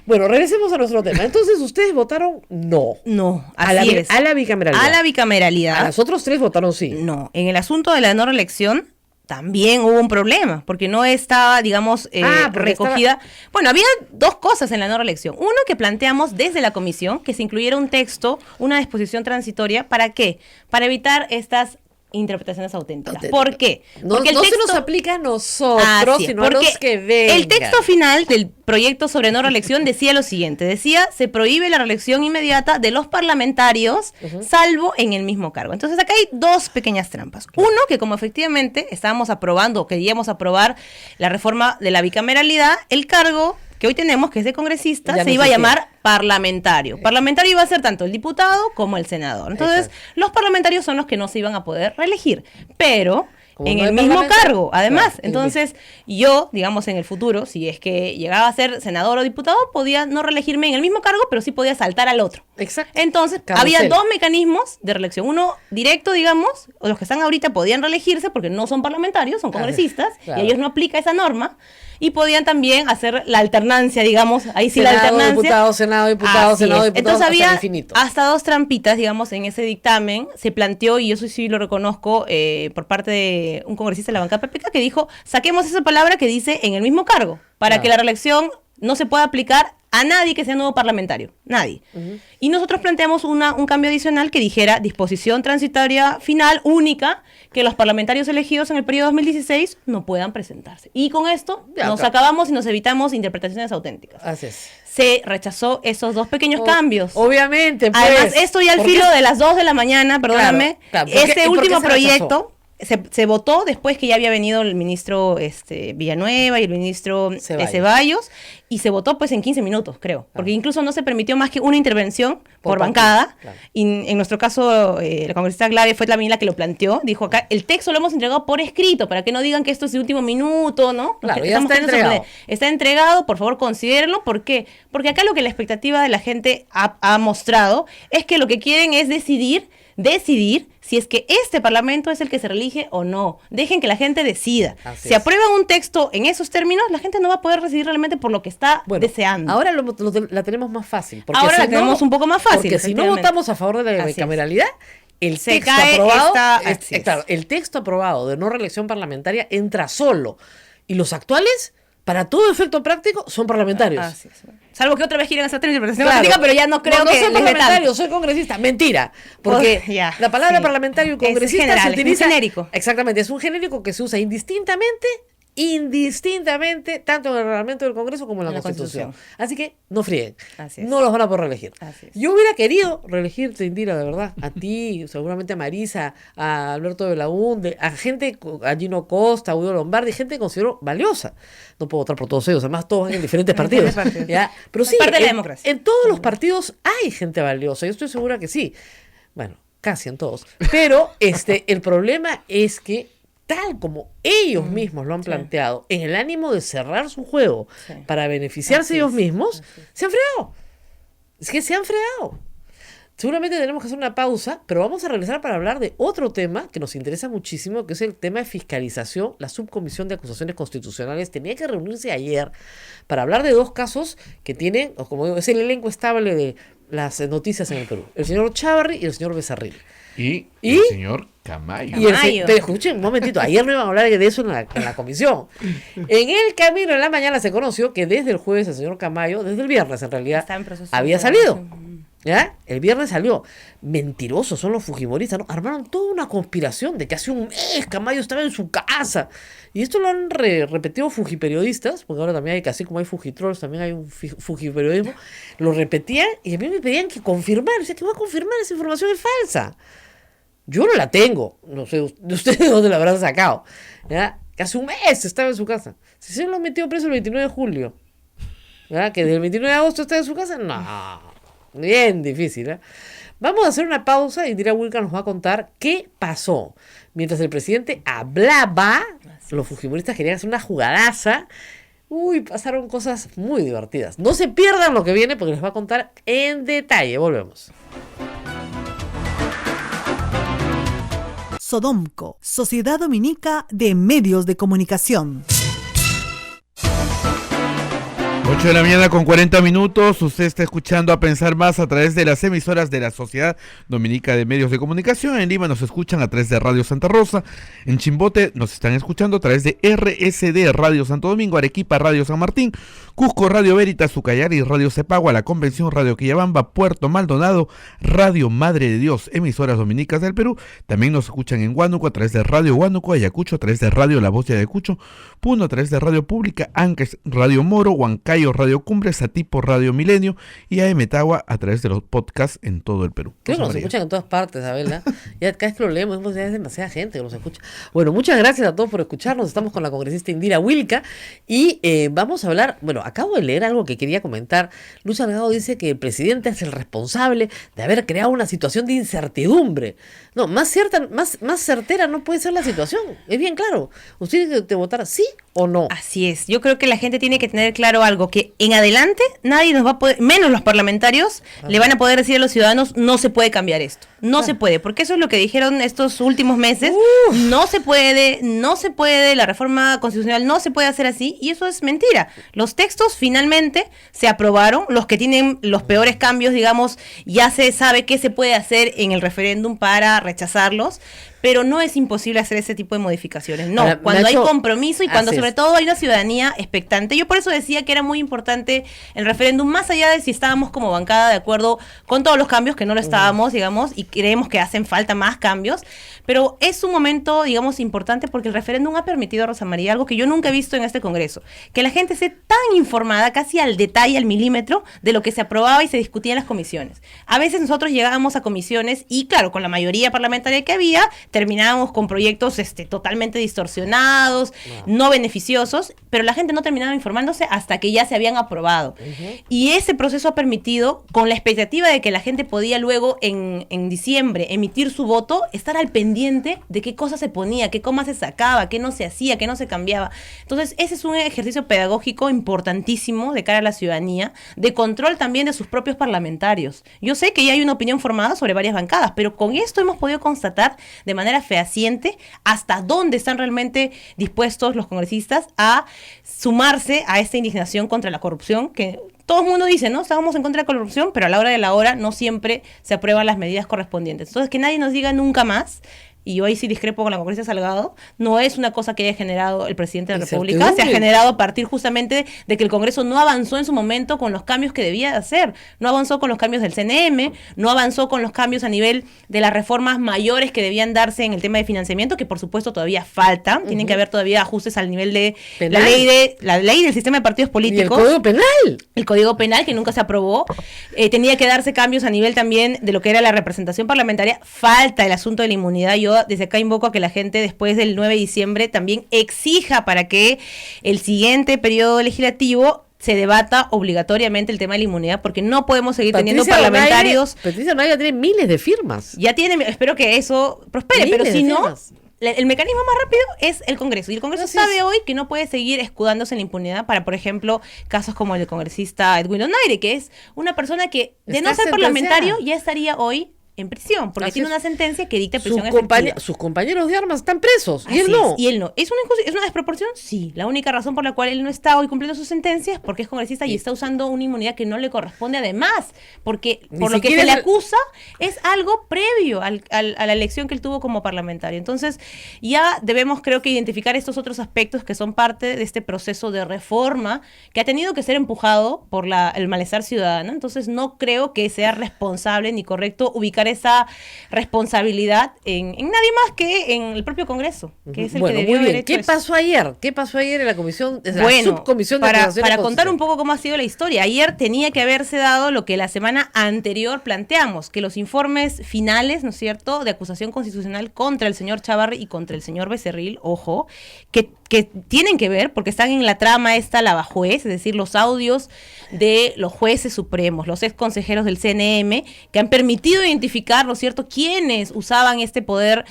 Bueno, regresemos a nuestro tema. Entonces, ustedes votaron no. No, A la, así es. a la bicameralidad. A la bicameralidad. A los otros 3 votaron sí. No, en el asunto de la no reelección también hubo un problema, porque no estaba, digamos, Porque recogida. Bueno, había dos cosas en la no reelección. Uno, que planteamos desde la comisión que se incluyera un texto, una disposición transitoria, ¿para qué? Para evitar estas interpretaciones auténticas. ¿Por qué? No, Porque no se nos aplica a nosotros, Así es, sino a los porque que vengan. el texto final del proyecto sobre no reelección decía lo siguiente, decía, se prohíbe la reelección inmediata de los parlamentarios, salvo en el mismo cargo. Entonces acá hay dos pequeñas trampas. Uno, que como efectivamente estábamos aprobando, queríamos aprobar la reforma de la bicameralidad, el cargo que hoy tenemos, que es de congresista, Ya se no iba a existía. llamar parlamentario. Parlamentario iba a ser tanto el diputado como el senador. Entonces, los parlamentarios son los que no se iban a poder reelegir, pero Como en no el hay mismo parlamentario, cargo, además. claro, Entonces, yo, digamos, en el futuro, si es que llegaba a ser senador o diputado, podía no reelegirme en el mismo cargo, pero sí podía saltar al otro. Exacto. Entonces, Carrusel. había dos mecanismos de reelección. Uno directo, digamos, o los que están ahorita podían reelegirse porque no son parlamentarios, son congresistas, claro. y a ellos no aplica esa norma. Y podían también hacer la alternancia, digamos, ahí sí Senado, la alternancia. diputado, senado, diputado, Así senado, es. diputado, Entonces hasta el había infinito. hasta dos trampitas, digamos, en ese dictamen. Se planteó, y eso sí lo reconozco, por parte de un congresista de la bancada PPK, que dijo, saquemos esa palabra que dice en el mismo cargo, para Claro. que la reelección no se pueda aplicar a nadie que sea nuevo parlamentario, nadie. Y nosotros planteamos un cambio adicional que dijera disposición transitoria final única, que los parlamentarios elegidos en el periodo 2016 no puedan presentarse. Y con esto Ya, nos claro. acabamos y nos evitamos interpretaciones auténticas. Así es. Se rechazó esos dos pequeños cambios. Obviamente, pues. Además, esto ya al porque filo de las 2 de la mañana, perdóname, Claro, claro. este ¿Por qué último se rechazó? proyecto se votó después que ya había venido el ministro Villanueva y el ministro Ceballos, y se votó pues en 15 minutos, creo, porque incluso no se permitió más que una intervención por partido, bancada, claro. y en nuestro caso la congresista Glavia fue también la que lo planteó, dijo acá, el texto lo hemos entregado por escrito, para que no digan que esto es de último minuto, ¿no? Claro, ya Estamos está teniendo entregado. Está entregado, por favor considérenlo. ¿Por qué? Porque acá lo que la expectativa de la gente ha mostrado es que lo que quieren es decidir si es que este parlamento es el que se reelige o no. Dejen que la gente decida. Así Si es. aprueban un texto en esos términos, la gente no va a poder decidir realmente por lo que está Bueno, deseando. ahora la tenemos más fácil. Ahora la tenemos un poco más fácil, Porque si no efectivamente. votamos a favor de la Así es. bicameralidad, el Se texto cae aprobado, así es. claro, el texto aprobado de no reelección parlamentaria entra solo. Y los actuales, para todo efecto práctico, son parlamentarios. Así es. Salvo que otra vez quieran hacer otra interpretación Claro. política, pero ya no creo no que soy les dé parlamentario, tanto. soy congresista. Mentira. Porque Ya, la palabra sí. parlamentario y Es congresista general, se es un utiliza. genérico. Exactamente, es un genérico que se usa indistintamente, tanto en el reglamento del Congreso como en la Constitución. Así que no frieguen. Así es. No los van a poder reelegir. Así es. Yo hubiera querido reelegirte, Indira, de verdad. A ti, seguramente a Marisa, a Alberto Belaúnde, a gente, a Gino Costa, a Udo Lombardi, gente que considero valiosa. No puedo votar por todos ellos, además todos van en diferentes partidos. Diferentes partidos. ¿Ya? Pero Es sí, parte de la en, democracia. en todos los partidos hay gente valiosa, yo estoy segura que sí. Bueno, casi en todos. Pero el problema es que, tal como ellos mismos lo han planteado, en el ánimo de cerrar su juego Sí. para beneficiarse Así ellos es, mismos, se han fregado. Es que se han fregado. Seguramente tenemos que hacer una pausa, pero vamos a regresar para hablar de otro tema que nos interesa muchísimo, que es el tema de fiscalización. La subcomisión de acusaciones constitucionales tenía que reunirse ayer para hablar de dos casos que tienen, o como digo, es el elenco estable de las noticias en el Perú. El señor Chávarri y el señor Becerril. Y ¿Y? el señor Camayo. Y Camayo. pero escuchen un momentito, ayer no iban a hablar de eso en la comisión. En el camino en la mañana se conoció que desde el jueves el señor Camayo, desde el viernes en realidad, Está en proceso había de salido. grabación. ¿Ya? El viernes salió. Mentirosos son los fujimoristas, ¿no? Armaron toda una conspiración de que hace un mes Camayo estaba en su casa. Y esto lo han repetido fujiperiodistas, porque ahora también hay, así como hay fujitrolls, también hay un fujiperiodismo. Lo repetían y a mí me pedían que confirmar. O sea, que voy a confirmar, esa información es falsa. Yo no la tengo. No sé de ustedes de dónde la habrán sacado. ¿Ya? Que hace un mes estaba en su casa. Si se lo han metido preso el 29 de julio. ¿Ya? Que desde el 29 de agosto está en su casa. No. Bien difícil, ¿eh? Vamos a hacer una pausa y Indira Wilka nos va a contar qué pasó. Mientras el presidente hablaba, los fujimoristas querían hacer una jugadaza. Uy, pasaron cosas muy divertidas. No se pierdan lo que viene porque les va a contar en detalle. Volvemos. Sodomco, Sociedad Dominica de Medios de Comunicación. 8 de la mañana con 40 minutos, usted está escuchando A Pensar Más a través de las emisoras de la Sociedad Dominica de Medios de Comunicación. En Lima nos escuchan a través de Radio Santa Rosa, en Chimbote nos están escuchando a través de RSD Radio Santo Domingo, Arequipa Radio San Martín, Cusco Radio Veritas, Ucayali Radio Cepagua, La Convención Radio Quillabamba, Puerto Maldonado, Radio Madre de Dios, emisoras dominicas del Perú. También nos escuchan en Huánuco a través de Radio Huánuco, Ayacucho a través de Radio La Voz de Ayacucho, Puno a través de Radio Pública, Ancash Radio Moro, Huancayo Radio Cumbre, Satipo Radio Milenio y AM Tagua a través de los podcasts en todo el Perú. Creo que nos escuchan en todas partes, Abela. Ya cada vez que lo leemos, ya es demasiada gente que nos escucha. Bueno, muchas gracias a todos por escucharnos. Estamos con la congresista Indira Wilca y vamos a hablar, bueno, acabo de leer algo que quería comentar. Luz Salgado dice que el presidente es el responsable de haber creado una situación de incertidumbre. No, más certera no puede ser la situación. Es bien claro. Usted tiene que votar sí o no. Así es. Yo creo que la gente tiene que tener claro algo, que en adelante nadie nos va a poder, menos los parlamentarios, le van a poder decir a los ciudadanos, no se puede cambiar esto. No se puede, porque eso es lo que dijeron estos últimos meses. No se puede, la reforma constitucional no se puede hacer así, y eso es mentira. Los textos finalmente se aprobaron, los que tienen los peores cambios, digamos, ya se sabe qué se puede hacer en el referéndum para rechazarlos, pero no es imposible hacer ese tipo de modificaciones. No, Ahora, cuando hay Nacho, compromiso y cuando así sobre es. todo hay una ciudadanía expectante. Yo por eso decía que era muy importante el referéndum, más allá de si estábamos como bancada de acuerdo con todos los cambios, que no lo estábamos, digamos, y creemos que hacen falta más cambios, pero es un momento, digamos, importante porque el referéndum ha permitido, Rosa María, algo que yo nunca he visto en este Congreso, que la gente esté tan informada, casi al detalle, al milímetro, de lo que se aprobaba y se discutía en las comisiones. A veces nosotros llegábamos a comisiones y, claro, con la mayoría parlamentaria que había, terminábamos con proyectos totalmente distorsionados, no beneficiosos, pero la gente no terminaba informándose hasta que ya se habían aprobado. Y ese proceso ha permitido, con la expectativa de que la gente podía luego en diciembre emitir su voto, estar al pendiente de qué cosa se ponía, qué coma se sacaba, qué no se hacía, qué no se cambiaba. Entonces, ese es un ejercicio pedagógico importantísimo de cara a la ciudadanía, de control también de sus propios parlamentarios. Yo sé que ya hay una opinión formada sobre varias bancadas, pero con esto hemos podido constatar de manera fehaciente hasta dónde están realmente dispuestos los congresistas a sumarse a esta indignación contra la corrupción, que todo el mundo dice, ¿no? Estábamos en contra de la corrupción, pero a la hora de la hora no siempre se aprueban las medidas correspondientes. Entonces, que nadie nos diga nunca más, y yo ahí sí discrepo con la congresista Salgado, no es una cosa que haya generado el presidente de la República, se ha generado a partir justamente de que el Congreso no avanzó en su momento con los cambios que debía hacer, no avanzó con los cambios del CNM, no avanzó con los cambios a nivel de las reformas mayores que debían darse en el tema de financiamiento, que por supuesto todavía faltan, tienen que haber todavía ajustes al nivel de la ley del sistema de partidos políticos. ¿Y el Código Penal? El Código Penal, que nunca se aprobó. Tenía que darse cambios a nivel también de lo que era la representación parlamentaria. Falta el asunto de la inmunidad. Yo desde acá invoco a que la gente después del 9 de diciembre también exija para que el siguiente periodo legislativo se debata obligatoriamente el tema de la inmunidad, porque no podemos seguir teniendo parlamentarios. Patricia Naya tiene miles de firmas. Ya tiene, espero que eso prospere, Miles pero si de no, firmas. el mecanismo más rápido es el Congreso. Y el Congreso sabe hoy que no puede seguir escudándose en la impunidad para, por ejemplo, casos como el del congresista Edwin Donaire, que es una persona que, de no ser parlamentario, ya estaría hoy en prisión, porque tiene una sentencia que dicta prisión efectiva. Sus compañeros de armas están presos, y Así él no. es, y él no. ¿Es una desproporción? Sí. La única razón por la cual él no está hoy cumpliendo su sentencia es porque es congresista y está usando una inmunidad que no le corresponde, además, porque por lo que se le acusa es algo previo a la elección que él tuvo como parlamentario. Entonces, ya debemos, creo que, identificar estos otros aspectos que son parte de este proceso de reforma que ha tenido que ser empujado por el malestar ciudadano. Entonces, no creo que sea responsable ni correcto ubicar esa responsabilidad en nadie más que en el propio Congreso, que es el que debió haber hecho ¿Qué eso. pasó ayer? ¿Qué pasó ayer en la comisión, en la Bueno, subcomisión de para acusaciones contar un constitucionales? poco cómo ha sido la historia, ayer tenía que haberse dado lo que la semana anterior planteamos, que los informes finales, ¿no es cierto?, de acusación constitucional contra el señor Chávarri y contra el señor Becerril, ojo, que tienen que ver, porque están en la trama esta lavajuez, es decir, los audios de los jueces supremos, los ex consejeros del CNM, que han permitido identificar, ¿no es cierto?, quiénes usaban este poder,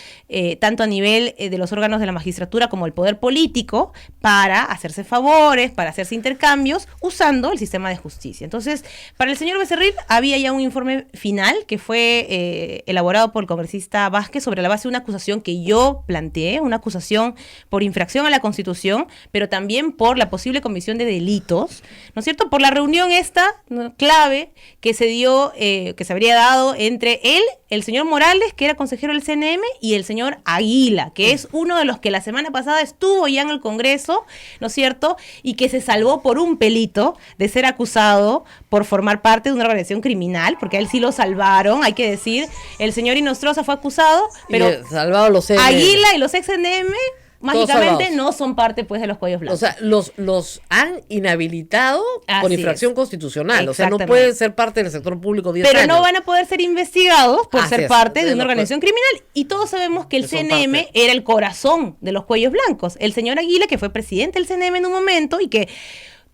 tanto a nivel de los órganos de la magistratura como el poder político, para hacerse favores, para hacerse intercambios, usando el sistema de justicia. Entonces, para el señor Becerril había ya un informe final que fue elaborado por el congresista Vázquez sobre la base de una acusación que yo planteé, una acusación por infracción a la Constitución Constitución, pero también por la posible comisión de delitos, ¿no es cierto? Por la reunión esta, ¿no?, clave que se dio, que se habría dado entre él, el señor Morales, que era consejero del CNM, y el señor Aguila, que es uno de los que la semana pasada estuvo ya en el Congreso, ¿no es cierto? Y que se salvó por un pelito de ser acusado por formar parte de una organización criminal, porque a él sí lo salvaron, hay que decir. El señor Inostroza fue acusado, pero salvado los CNM. Aguila y los ex CNM mágicamente salvados. no son parte, pues, de los cuellos blancos. O sea, los han inhabilitado Así por infracción es. constitucional. O sea, no Exactamente. pueden ser parte del sector público 10 Pero años. no van a poder ser investigados por Así ser es. parte de De una los organización criminal. Y todos sabemos que el Que son CNM parte. era el corazón de los cuellos blancos. El señor Aguila, que fue presidente del CNM en un momento y que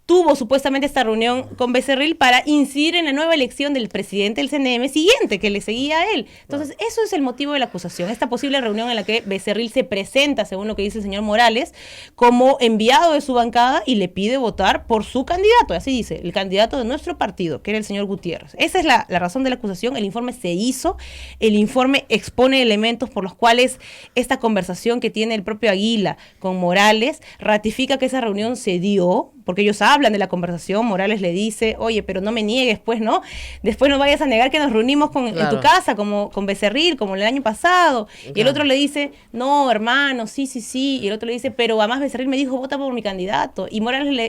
tuvo supuestamente esta reunión con Becerril para incidir en la nueva elección del presidente del CNM siguiente, que le seguía a él. Entonces, eso es el motivo de la acusación, esta posible reunión en la que Becerril se presenta, según lo que dice el señor Morales, como enviado de su bancada y le pide votar por su candidato, así dice, el candidato de nuestro partido, que era el señor Gutiérrez. Esa es la razón de la acusación, el informe se hizo, el informe expone elementos por los cuales esta conversación que tiene el propio Aguila con Morales ratifica que esa reunión se dio, porque ellos hablan de la conversación. Morales le dice, oye, pero no me niegues, pues, ¿no? Después no vayas a negar que nos reunimos en tu casa, como con Becerril, como el año pasado. Claro. Y el otro le dice, no, hermano, sí. Y el otro le dice, pero además Becerril me dijo, vota por mi candidato. Y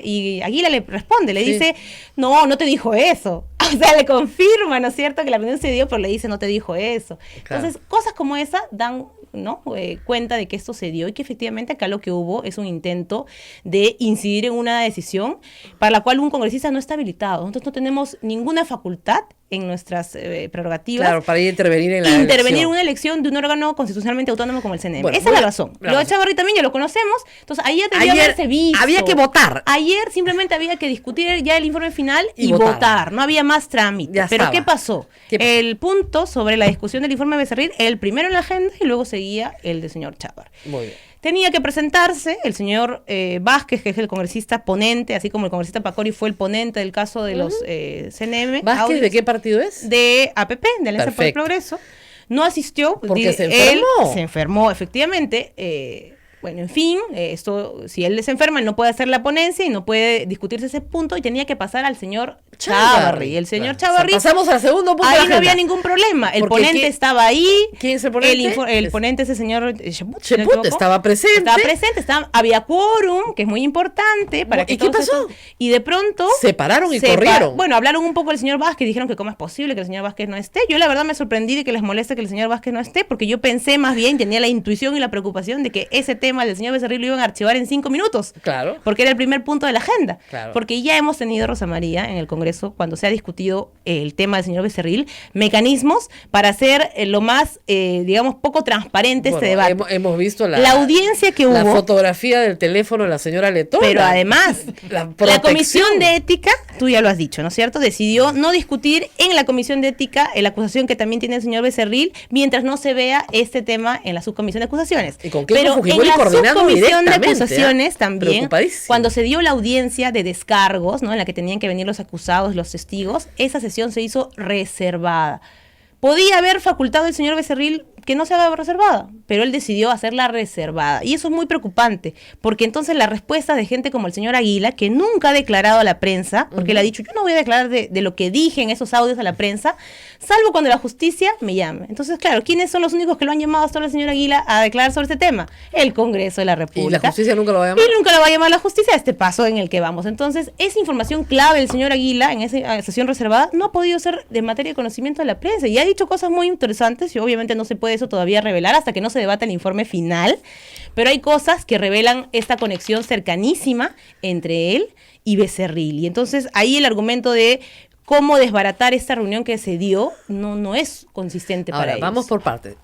y Aguila le responde, le dice, no te dijo eso. O sea, le confirma, ¿no es cierto?, que la reunión se dio, pero le dice, no te dijo eso. Claro. Entonces, cosas como esa dan, ¿no?, cuenta de que esto se dio y que efectivamente acá lo que hubo es un intento de incidir en una decisión para la cual un congresista no está habilitado. Nosotros no tenemos ninguna facultad en nuestras prerrogativas. Claro, para intervenir en la intervenir elección. en una elección de un órgano constitucionalmente autónomo como el CNM. Bueno, Esa es la razón. la Lo de razón. Chavarri también ya lo conocemos. Entonces, ayer debió Ayer haberse visto. había que votar. Ayer simplemente había que discutir ya el informe final Y y votar. votar. No había más trámite. Ya Pero estaba. ¿qué pasó? ¿Qué pasó? El punto sobre la discusión del informe de Becerril, el primero en la agenda y luego seguía el del señor Chávarri. Muy bien. Tenía que presentarse el señor Vázquez, que es el congresista ponente, así como el congresista Pacori fue el ponente del caso de los CNM. ¿Vázquez audios de qué partido es? de APP, de Alianza por el Perfecto. Progreso. No asistió. Porque se Él enfermó. se enfermó, efectivamente. Bueno, en fin, esto, si él se enferma, él no puede hacer la ponencia y no puede discutirse ese punto y tenía que pasar al señor Chávarri. El señor Claro. Chávarri, O sea, pasamos al segundo punto de ahí la no había agenda. ningún problema. El Porque ponente ¿quién- estaba ahí. ¿Quién es el ponente? El ponente es el señor Cheput. Cheput estaba presente. Estaba presente, había quórum, que es muy importante. Para que ¿Y qué todos pasó? estos- y de pronto... Se pararon y corrieron. Bueno, hablaron un poco del señor Vázquez, dijeron que cómo es posible que el señor Vázquez no esté. Yo la verdad me sorprendí de que les moleste que el señor Vázquez no esté, porque yo pensé más bien, tenía la intuición y la preocupación de que ese tema del señor Becerril lo iban a archivar en 5 minutos. Claro. Porque era el primer punto de la agenda. Claro. Porque ya hemos tenido, Rosa María, en el Congreso, cuando se ha discutido el tema del señor Becerril, mecanismos para hacer lo más, digamos, poco transparente este Bueno, debate. hemos visto La audiencia que la hubo, fotografía del teléfono de la señora Letona. pero además, La la protección. Comisión de Ética, tú ya lo has dicho, ¿no es cierto? Decidió no discutir en la Comisión de Ética la acusación que también tiene el señor Becerril, mientras no se vea este tema en la subcomisión de acusaciones. Y con Cleto Pero en Fujimori la coordinando subcomisión de directamente, acusaciones también, Preocupadísimo. cuando se dio la audiencia de descargos, ¿no?, en la que tenían que venir los acusados, los testigos, esa sesión se hizo reservada. Podía haber facultado el señor Becerril que no se haga reservada, pero él decidió hacerla reservada. Y eso es muy preocupante, porque entonces la respuesta de gente como el señor Aguila, que nunca ha declarado a la prensa, porque él ha dicho, yo no voy a declarar de lo que dije en esos audios a la prensa, salvo cuando la justicia me llame. Entonces, claro, ¿quiénes son los únicos que lo han llamado hasta ahora al señor Aguila a declarar sobre este tema? El Congreso de la Y República. la justicia nunca lo va a llamar. Y nunca la va a llamar la justicia a este paso en el que vamos. Entonces, esa información clave del señor Aguila en esa sesión reservada no ha podido ser de materia de conocimiento de la prensa. Y ha dicho cosas muy interesantes y obviamente no se puede eso todavía revelar hasta que no se debata el informe final. Pero hay cosas que revelan esta conexión cercanísima entre él y Becerril. Y entonces ahí el argumento de cómo desbaratar esta reunión que se dio no es consistente para Ahora, ellos. vamos por partes.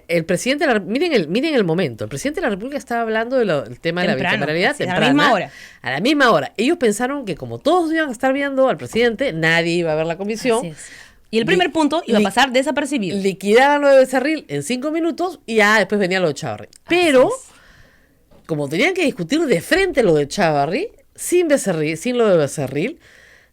El presidente, miren el momento. El presidente de la República estaba hablando del tema de la Temprano, bicameralidad sí, a la temprana, misma hora. A la misma hora. Ellos pensaron que como todos iban a estar viendo al presidente, nadie iba a ver la comisión. Así es. Y el primer punto iba a pasar desapercibido. Liquidaban lo de Becerril en 5 minutos y ya después venía lo de Chávarri. Pero, como tenían que discutir de frente lo de Chávarri, sin Becerril, sin lo de Becerril,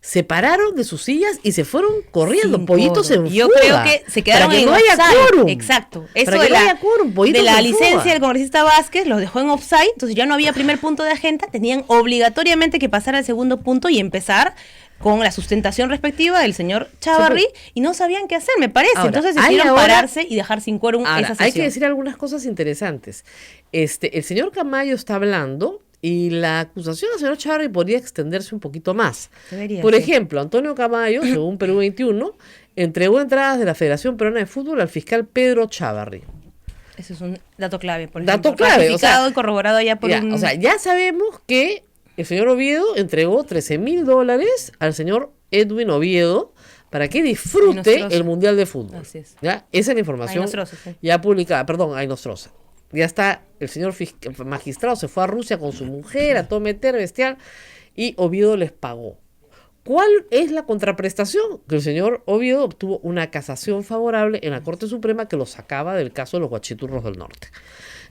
se pararon de sus sillas y se fueron corriendo, Sin pollitos quórum. en Yo fuga, creo que se quedaron para que en no haya offside. quórum. Exacto. Eso Para que no haya quórum, pollitos de la en licencia fuga. del congresista Vázquez los dejó en offside, entonces ya no había primer punto de agenda, tenían obligatoriamente que pasar al segundo punto y empezar con la sustentación respectiva del señor Chávarri, y no sabían qué hacer, me parece. Ahora, Entonces hay decidieron ahora- pararse y dejar sin quórum Ahora, esa sesión. hay que decir algunas cosas interesantes. El señor Camayo está hablando y la acusación del señor Chávarri podría extenderse un poquito más. Debería, Por sí. ejemplo, Antonio Camayo, según Perú 21, entregó entradas de la Federación Peruana de Fútbol al fiscal Pedro Chávarri. Eso es un dato clave, por Dato ejemplo. clave, Ratificado o sea, y corroborado ya por Ya, un... o sea, ya sabemos que el señor Oviedo entregó $13,000 al señor Edwin Oviedo para que disfrute Nostroza. el Mundial de Fútbol. Así es. ¿Ya? Esa es la información Nostroza, sí. ya publicada. Perdón, a Nostroza. Ya está, el señor magistrado se fue a Rusia con su mujer, a todo meter, bestial, y Oviedo les pagó. ¿Cuál es la contraprestación? Que el señor Oviedo obtuvo una casación favorable en la Corte Suprema que lo sacaba del caso de los Guachiturros del Norte.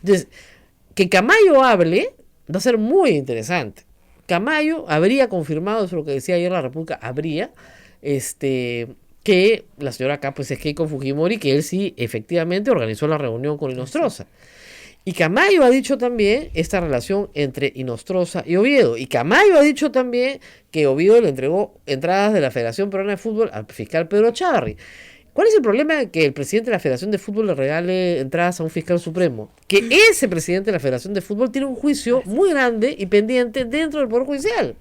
Entonces, que Camayo hable va a ser muy interesante. Camayo habría confirmado, eso es lo que decía ayer la República, habría, que la señora acá pues es Keiko Fujimori, que él sí efectivamente organizó la reunión con Inostroza. Y Camayo ha dicho también esta relación entre Inostroza y Oviedo. Y Camayo ha dicho también que Oviedo le entregó entradas de la Federación Peruana de Fútbol al fiscal Pedro Chávarri. ¿Cuál es el problema de que el presidente de la Federación de Fútbol le regale entradas a un fiscal supremo? Que ese presidente de la Federación de Fútbol tiene un juicio muy grande y pendiente dentro del Poder Judicial.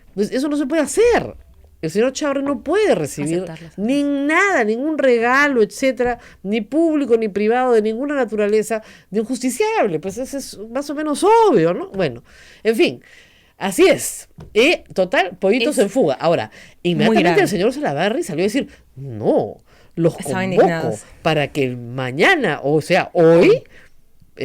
Entonces, eso no se puede hacer. El señor Chávarri no puede recibir Aceptarlas. ni nada, ningún regalo, etcétera, ni público ni privado de ninguna naturaleza de un justiciable. Pues eso es más o menos obvio, ¿no? Bueno, en fin, así es. Total, pollitos Es en fuga. Ahora, inmediatamente grave. el señor Salaverry salió a decir, no, los Estaban convoco indignados. para que mañana, o sea, hoy,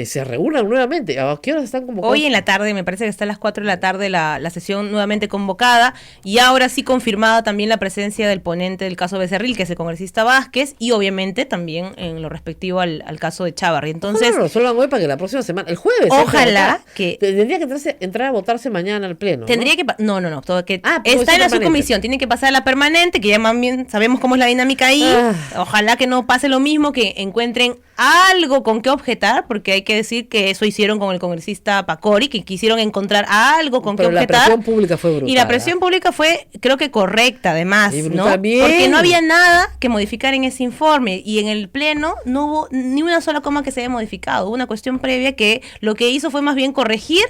se reúnan nuevamente. ¿A qué horas están convocados? Hoy en la tarde, me parece que está a las 4 de la tarde la sesión nuevamente convocada, y ahora sí confirmada también la presencia del ponente del caso Becerril, que es el congresista Vázquez, y obviamente también en lo respectivo al caso de Chávarri. Entonces, No, resuelvan hoy para que la próxima semana, el jueves. Ojalá que- Tendría que entrar a votarse mañana al pleno. tendría ¿no? que... No, todo que Ah, puede está ser en la permanente. subcomisión, tiene que pasar a la permanente, que ya más bien sabemos cómo es la dinámica ahí. Ojalá que no pase lo mismo, que encuentren algo con qué objetar, porque hay que decir que eso hicieron con el congresista Pacori, que quisieron encontrar algo con Pero qué la objetar. presión pública fue brutal. Y la presión pública fue, creo que correcta, además, Y ¿no? brutal, bien. Porque no había nada que modificar en ese informe, y en el pleno no hubo ni una sola coma que se haya modificado. Hubo una cuestión previa que lo que hizo fue más bien corregir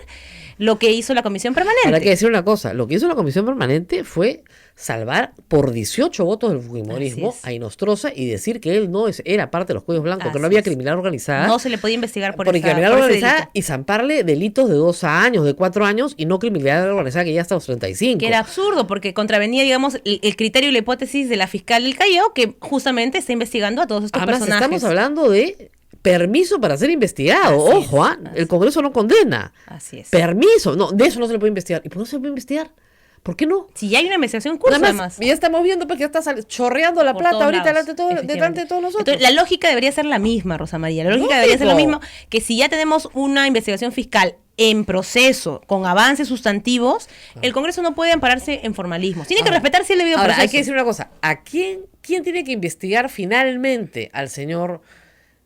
lo que hizo la comisión permanente. Ahora hay que decir una cosa, lo que hizo la comisión permanente fue salvar por 18 votos del fujimorismo Así es. a Inostroza y decir que él no era parte de los cuellos blancos, que Así no había es. criminal organizada. No se le podía investigar por criminal por ese organizada delito. y zamparle delitos de 2 años, de 4 años y no criminalidad organizada que ya hasta los 35. Que era absurdo, porque contravenía, digamos, el criterio y la hipótesis de la fiscal del Callao, que justamente está investigando a todos estos Además, personajes. estamos hablando de permiso para ser investigado. Así Ojo, es, así el Congreso no condena. Así es. Permiso. No, de eso no se le puede investigar. ¿Y por qué no se le puede investigar? ¿Por qué no? Si ya hay una investigación en curso, Nada más, además. ya estamos viendo porque ya está chorreando la Por plata todos ahorita lados, delante de todos nosotros. Entonces, la lógica debería ser la misma, Rosa María. La lógica debería ser lo Lógico. mismo, que si ya tenemos una investigación fiscal en proceso, con avances sustantivos, el Congreso no puede ampararse en formalismos. Tiene que respetarse el debido Ahora, proceso. hay que decir una cosa. ¿A quién tiene que investigar finalmente al señor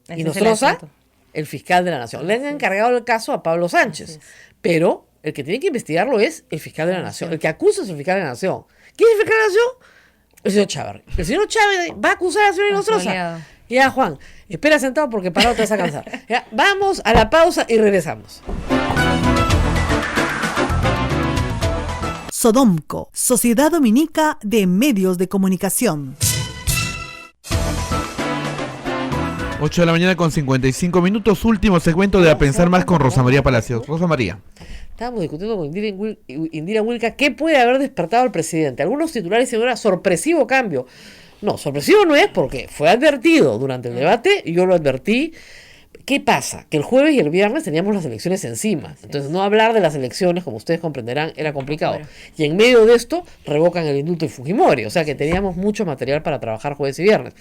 Ese es el Inostroza? asunto. El fiscal de la Nación. Le han encargado el caso a Pablo Sánchez. Pero el que tiene que investigarlo es el fiscal de la Nación. El que acusa es el fiscal de la Nación. ¿Quién es el fiscal de la Nación? El señor Chávarri. El señor Chávarri va a acusar al señor Inostroza. Soleado. Ya, Juan, espera sentado porque parado te vas a cansar. Ya, vamos a la pausa y regresamos. Sodomco, Sociedad Dominica de Medios de Comunicación. 8 de la mañana con 55 minutos, último segmento de A Pensar Más con Rosa María Palacios. Rosa María. Estábamos discutiendo con Indira Wilca qué puede haber despertado al presidente. Algunos titulares dicen ahora sorpresivo cambio. No, sorpresivo no es porque fue advertido durante el debate, y yo lo advertí. ¿Qué pasa? Que el jueves y el viernes teníamos las elecciones encima. Entonces, no hablar de las elecciones, como ustedes comprenderán, era complicado. Bueno. Y en medio de esto, revocan el indulto de Fujimori. O sea que teníamos mucho material para trabajar jueves y viernes.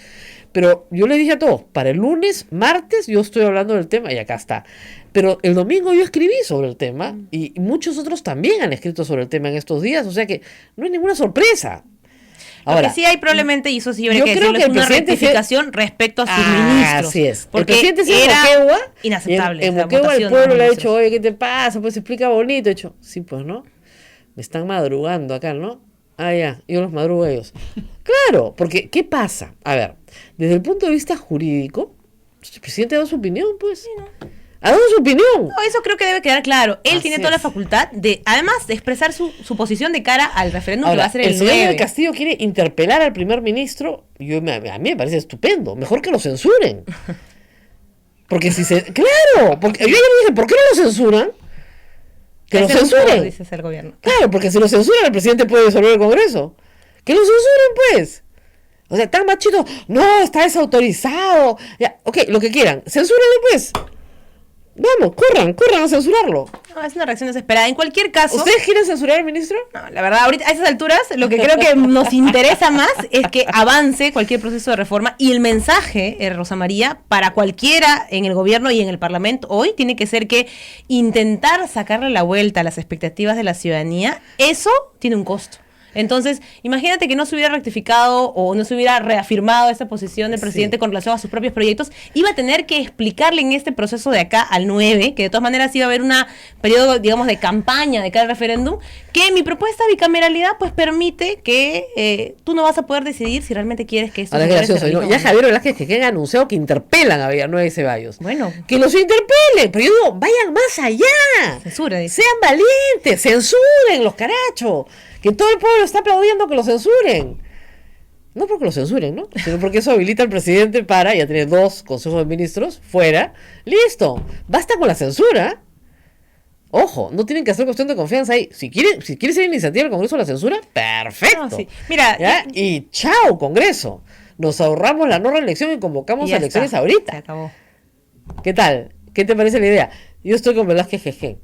Pero yo les dije a todos, para el lunes, martes, yo estoy hablando del tema y acá está. Pero el domingo yo escribí sobre el tema y muchos otros también han escrito sobre el tema en estos días. O sea que no hay ninguna sorpresa. Lo que sí hay probablemente, y eso sí habría yo que creo decirlo, que es el una presidente rectificación respecto a sus ministros. Así es. Porque el presidente se era Moquegua, inaceptable. En la Moquegua el votación de pueblo los le ha ministros. dicho, oye, ¿qué te pasa? Pues explica bonito. He dicho, sí, pues, ¿no? Me están madrugando acá, ¿no? Ah, ya, yo los madrugo a ellos. Claro, porque, ¿qué pasa? A ver, desde el punto de vista jurídico, el presidente ha dado su opinión, pues. Ha dado su opinión. No, eso creo que debe quedar claro. Él Así tiene toda la es. facultad de, además, de expresar su posición de cara al referéndum que va a Ahora, ser el el señor 9. del Castillo quiere interpelar al primer ministro. A mí me parece estupendo. Mejor que lo censuren. Porque si se... Claro, porque yo ya le dije, ¿por qué no lo censuran? Que lo Ese es un favor, censuren. dice el gobierno. Claro, porque si lo censuran, el presidente puede disolver el Congreso. Que lo censuren, pues. O sea, tan machito, no, está desautorizado. Ya, ok, lo que quieran. Censúrenlo, pues. Vamos, corran a censurarlo. No, es una reacción desesperada. En cualquier caso... ¿Ustedes quieren censurar al ministro? No, la verdad, ahorita a esas alturas lo que creo que nos interesa más es que avance cualquier proceso de reforma y el mensaje, Rosa María, para cualquiera en el gobierno y en el parlamento hoy tiene que ser que intentar sacarle la vuelta a las expectativas de la ciudadanía, eso tiene un costo. Entonces, imagínate que no se hubiera rectificado o no se hubiera reafirmado esa posición del presidente con relación a sus propios proyectos, iba a tener que explicarle en este proceso de acá al 9, que de todas maneras iba a haber un periodo, digamos, de campaña de cada referéndum, que mi propuesta de bicameralidad pues permite que tú no vas a poder decidir si realmente quieres que esto Ahora es se gracioso, elija ¿no? o Ya no. Javier Velázquez que han anunciado que interpelan a Villanueva y Ceballos. Bueno. Que los interpelen, pero yo digo, vayan más allá. Censura, dice. Sean valientes, censuren los carachos. Que todo el pueblo está aplaudiendo que lo censuren. No porque lo censuren, ¿no? Sino porque eso habilita al presidente para, ya tiene 2 consejos de ministros fuera. Listo, basta con la censura. Ojo, no tienen que hacer cuestión de confianza ahí. Si quiere ser iniciativa del Congreso la censura, perfecto. No, sí. Mira, ¿Ya? Y chao, Congreso. Nos ahorramos la no reelección y convocamos y ya a elecciones está, ahorita. se acabó. ¿Qué tal? ¿Qué te parece la idea? Yo estoy con Velázquez jeje.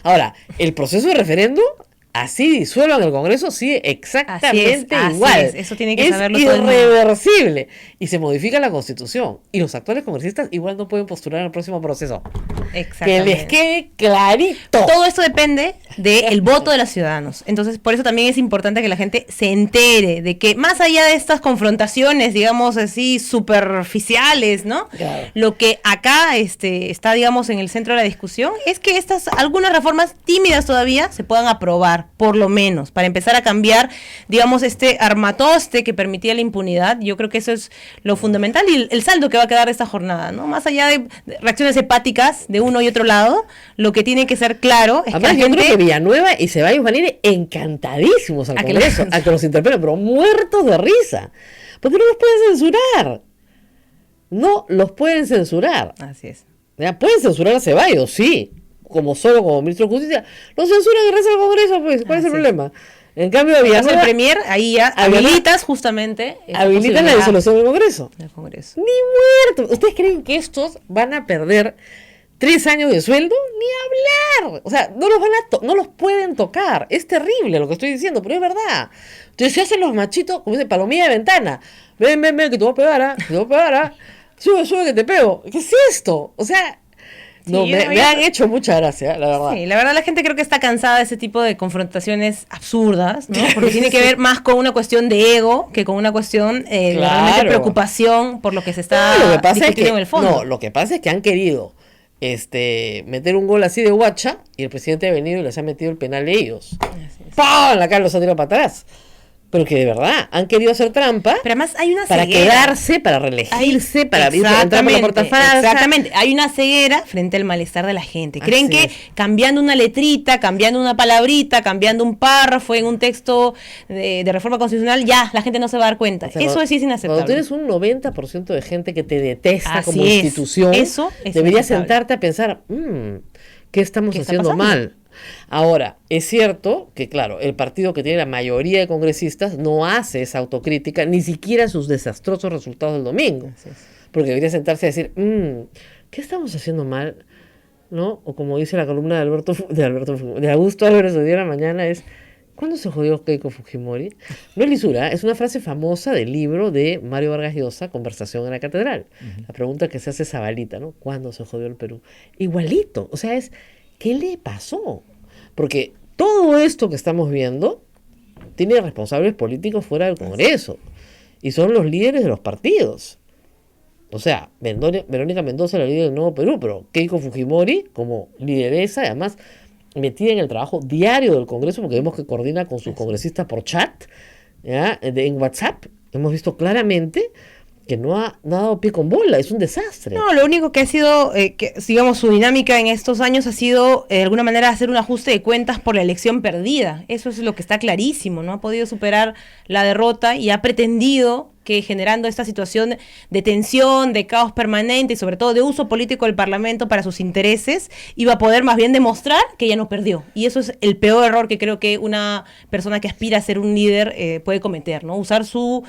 Ahora, el proceso de referéndum, así disuelvan el Congreso, sigue exactamente así igual. es, eso tiene que es saberlo todo el mundo. irreversible. Y se modifica la Constitución. Y los actuales congresistas igual no pueden postular en el próximo proceso. Que Exactamente. les quede clarito. Todo esto depende del voto de los ciudadanos. Entonces, por eso también es importante que la gente se entere de que más allá de estas confrontaciones, digamos así, superficiales, ¿no? Claro. Lo que acá está, digamos, en el centro de la discusión es que algunas reformas tímidas todavía se puedan aprobar, por lo menos, para empezar a cambiar, digamos, este armatoste que permitía la impunidad. Yo creo que eso es lo fundamental y el saldo que va a quedar de esta jornada, ¿no? Más allá de reacciones hepáticas de uno y otro lado, lo que tiene que ser claro es Además, que la yo gente... creo que Villanueva y Ceballos van a ir encantadísimos al A que Congreso, a que los interpelen, pero muertos de risa. Porque no los pueden censurar. No los pueden censurar. Así es. Ya, pueden censurar a Ceballos, sí, como ministro de Justicia. Lo censuran y reza el Congreso, pues. ¿Cuál es el Así es. problema? En cambio, a Cuando hace el Villanueva premier, ahí ya a Villanueva- habilitas justamente esta habilitan la posibilidad disolución del Congreso. del Congreso. Ni muertos. ¿Ustedes creen que estos van a perder 3 años de sueldo? Ni hablar. O sea, no los pueden tocar. Es terrible lo que estoy diciendo, pero es verdad. Entonces se hacen los machitos, como dice, palomilla de ventana. Ven, que te voy a pegar, ¿ah? Que te voy a pegar, ¿ah? Sube, que te pego. ¿Qué es esto? O sea, no, Sí, me han hecho mucha gracia, la verdad. Sí, la verdad la gente creo que está cansada de ese tipo de confrontaciones absurdas, ¿no? Porque tiene que ver más con una cuestión de ego que con una cuestión de realmente Claro. preocupación por lo que se está No, lo que pasa es discutiendo que, en el fondo. no, lo que pasa es que han querido meter un gol así de guacha y el presidente ha venido y les ha metido el penal de ellos. ¡Pam! La cara los ha tirado para atrás. Pero que de verdad han querido hacer trampa Pero además hay una para ceguera. quedarse, para reelegirse, para entrar por la puerta falsa. Exactamente, hay una ceguera frente al malestar de la gente. Creen Así que es. cambiando una letrita, cambiando una palabrita, cambiando un párrafo en un texto de reforma constitucional, ya la gente no se va a dar cuenta. O sea, Eso sí es Cuando inaceptable. tienes un 90% de gente que te detesta Así como es. institución, Eso es deberías inaceptable. sentarte a pensar, ¿qué estamos ¿Qué está haciendo pasando? mal? Ahora, es cierto que, claro, el partido que tiene la mayoría de congresistas no hace esa autocrítica, ni siquiera sus desastrosos resultados del domingo. Porque debería sentarse a decir, ¿qué estamos haciendo mal? ¿No? O como dice la columna de Augusto Álvarez hoy día en la mañana es, ¿cuándo se jodió Keiko Fujimori? No es lisura, es una frase famosa del libro de Mario Vargas Llosa, Conversación en la Catedral. La pregunta que se hace Zabalita, ¿no? ¿Cuándo se jodió el Perú? Igualito, o sea, es, ¿qué le pasó? Porque todo esto que estamos viendo tiene responsables políticos fuera del Congreso y son los líderes de los partidos. O sea, Verónica Mendoza, la líder del Nuevo Perú, pero Keiko Fujimori como lideresa, además metida en el trabajo diario del Congreso, porque vemos que coordina con sus congresistas por chat, ¿ya? En WhatsApp, hemos visto claramente que no ha dado pie con bola, es un desastre. No, lo único que ha sido, digamos, su dinámica en estos años ha sido, de alguna manera, hacer un ajuste de cuentas por la elección perdida. Eso es lo que está clarísimo, no ha podido superar la derrota y ha pretendido que generando esta situación de tensión, de caos permanente y sobre todo de uso político del Parlamento para sus intereses, iba a poder más bien demostrar que ella no perdió. Y eso es el peor error que creo que una persona que aspira a ser un líder puede cometer, ¿no? Usar su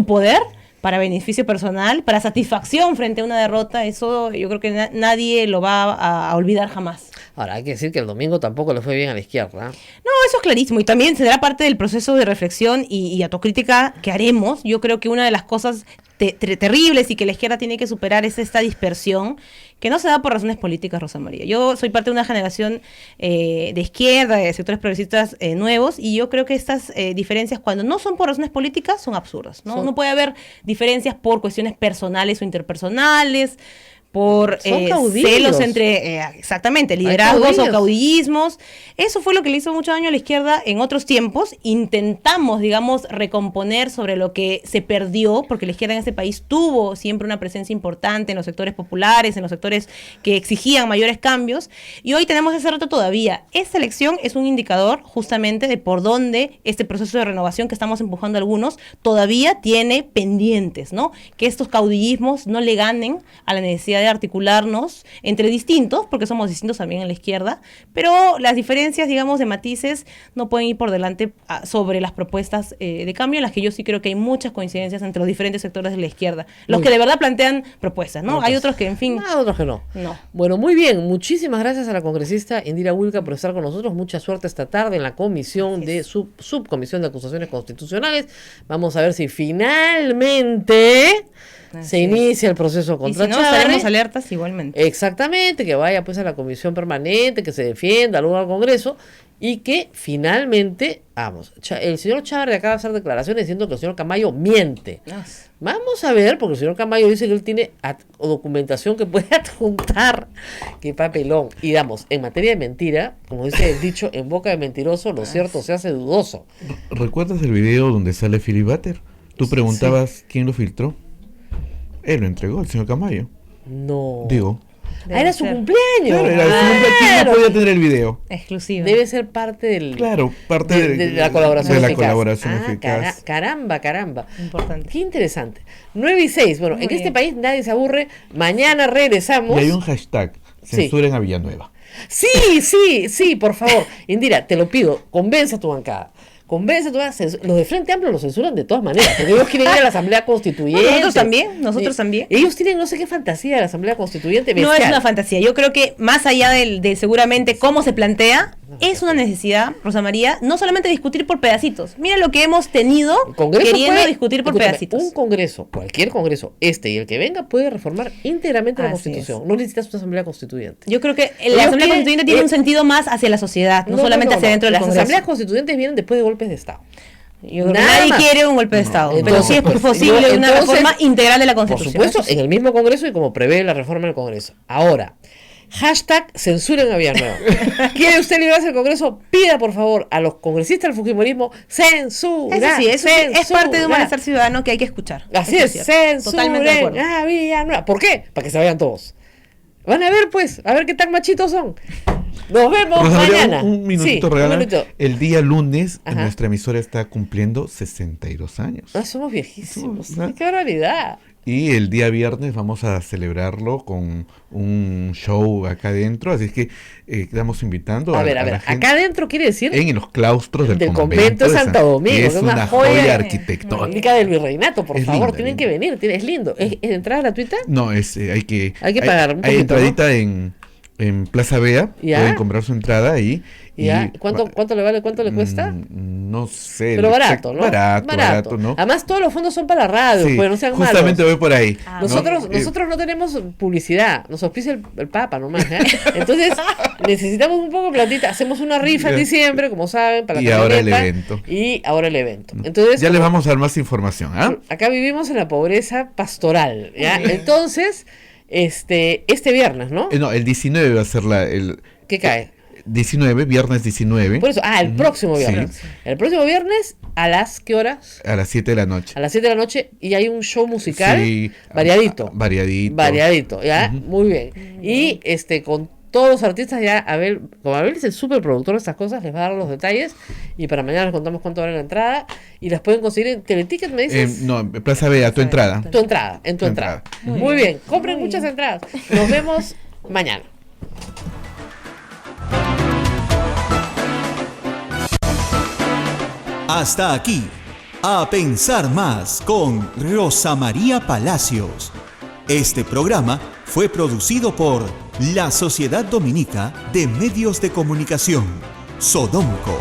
poder para beneficio personal, para satisfacción frente a una derrota. Eso yo creo que nadie lo va a olvidar jamás. Ahora, hay que decir que el domingo tampoco le fue bien a la izquierda. No, eso es clarísimo. Y también será parte del proceso de reflexión y autocrítica que haremos. Yo creo que una de las cosas terribles y que la izquierda tiene que superar es esta dispersión que no se da por razones políticas, Rosa María. Yo soy parte de una generación de izquierda, de sectores progresistas nuevos, y yo creo que estas diferencias, cuando no son por razones políticas, son absurdas, ¿no? No puede haber diferencias por cuestiones personales o interpersonales, por celos entre, exactamente, liderazgos o caudillismos. Eso fue lo que le hizo mucho daño a la izquierda en otros tiempos. Intentamos, digamos, recomponer sobre lo que se perdió, porque la izquierda en este país tuvo siempre una presencia importante en los sectores populares, en los sectores que exigían mayores cambios, y hoy tenemos ese reto todavía. Esta elección es un indicador justamente de por dónde este proceso de renovación que estamos empujando algunos todavía tiene pendientes, ¿no? Que estos caudillismos no le ganen a la necesidad de articularnos entre distintos, porque somos distintos también en la izquierda, pero las diferencias, digamos, de matices no pueden ir por delante sobre las propuestas de cambio, en las que yo sí creo que hay muchas coincidencias entre los diferentes sectores de la izquierda, los que de verdad plantean propuestas, ¿no? Hay otros que, en fin... otros que no. Bueno, muy bien, muchísimas gracias a la congresista Indira Wilca por estar con nosotros, mucha suerte esta tarde en la comisión de subcomisión de acusaciones constitucionales. Vamos a ver si finalmente... se inicia el proceso contra Chávez. Estaremos alertas igualmente. Exactamente, que vaya pues a la comisión permanente, que se defienda, luego al Congreso, y que finalmente, el señor Chávez acaba de hacer declaraciones diciendo que el señor Camayo miente. Vamos a ver, porque el señor Camayo dice que él tiene documentación que puede adjuntar. ¡Qué papelón! Y en materia de mentira, como dice el dicho, en boca de mentiroso, lo cierto se hace dudoso. ¿Recuerdas el video donde sale Philip Butter? Tú preguntabas quién lo filtró. Él lo entregó, el señor Camayo. No. Digo. Era su cumpleaños. Claro, era su cumpleaños. ¿Quién no podía tener el video? Exclusivo. Debe ser parte del... Claro, parte de la colaboración de la eficaz. colaboración eficaz. Caramba. Importante. Qué interesante. 9:06. Bueno, Muy en bien. este país nadie se aburre. Mañana regresamos. Y hay un hashtag, censuren a Villanueva. Sí, por favor. Indira, te lo pido, convence a tu bancada. Los de Frente Amplio lo censuran de todas maneras, porque ellos quieren ir a la Asamblea Constituyente. Nosotros también. Ellos tienen no sé qué fantasía de la Asamblea Constituyente. No es una fantasía. Yo creo que más allá de seguramente cómo se plantea, es una necesidad, Rosa María, no solamente discutir por pedacitos. Mira lo que hemos tenido queriendo discutir por pedacitos. Un congreso, cualquier congreso, y el que venga, puede reformar íntegramente la Así Constitución. es. No necesitas una Asamblea Constituyente. Yo creo que la Asamblea Constituyente tiene un sentido más hacia la sociedad, no solamente hacia dentro del Las Congreso. asambleas constituyentes vienen después de golpes de Estado. Yo creo que nadie quiere un golpe de Estado, pero Entonces, sí es posible una reforma integral de la Constitución. Por supuesto, en el mismo Congreso y como prevé la reforma del Congreso. Ahora, hashtag censuren a Villanueva. ¿Quiere usted librarse del Congreso? Pida por favor a los congresistas del fujimorismo censura. Eso es parte de un malestar ciudadano que hay que escuchar. Así es, Totalmente de acuerdo. censuren a Villanueva. ¿Por qué? Para que se vayan todos. Van a ver pues, a ver qué tan machitos son. Nos vemos mañana. Un minutito Sí, real. un minuto. El día lunes Ajá. nuestra emisora está cumpliendo 62 años. Somos viejísimos. ¿No? Qué barbaridad. Y el día viernes vamos a celebrarlo con un show acá adentro, así es que estamos invitando A ver, la gente acá adentro quiere decir en los claustros del convento de Santo Domingo, que es que es una una joya joya arquitectónica. Mónica del Virreinato, por Es favor, linda, tienen linda. que venir, es lindo. ¿Es entrada gratuita? No, hay que pagar un hay poquito, entradita en Plaza Bea, ¿Ya? pueden comprar su entrada ahí. ¿Ya? ¿Cuánto le vale? ¿Cuánto le cuesta? No sé. Pero barato, ¿no? Barato, ¿no? Además, todos los fondos son para la radio, Sí, pues no sean justamente malos. voy por ahí. ¿no? Nosotros no tenemos publicidad, nos auspicia el Papa nomás. ¿eh? Entonces, necesitamos un poco de platita. Hacemos una rifa en diciembre, como saben, para la Y ahora el camioneta, evento. Y ahora el evento. Entonces, Ya les vamos a dar más información, ¿ah? acá vivimos en la pobreza pastoral, ¿ya? Entonces, este viernes, ¿no? No, el 19 va a ser ¿Qué cae? 19, viernes 19. Por eso, el próximo viernes. Sí. El próximo viernes, ¿a las qué horas? A las 7 de la noche. A las 7 de la noche, y hay un show musical Sí, variadito. variadito. ¿Ya? Muy bien. Y con todos los artistas, ya como Abel es el superproductor de estas cosas, les va a dar los detalles, y para mañana les contamos cuánto vale la entrada, y las pueden conseguir en Teleticket, ¿me dices? No, Plaza Vea, tu entrada. Tu entrada. Muy bien, compren muchas entradas. Nos vemos mañana. Hasta aquí, A Pensar Más con Rosa María Palacios. Este programa fue producido por la Sociedad Dominica de Medios de Comunicación, Sodomco.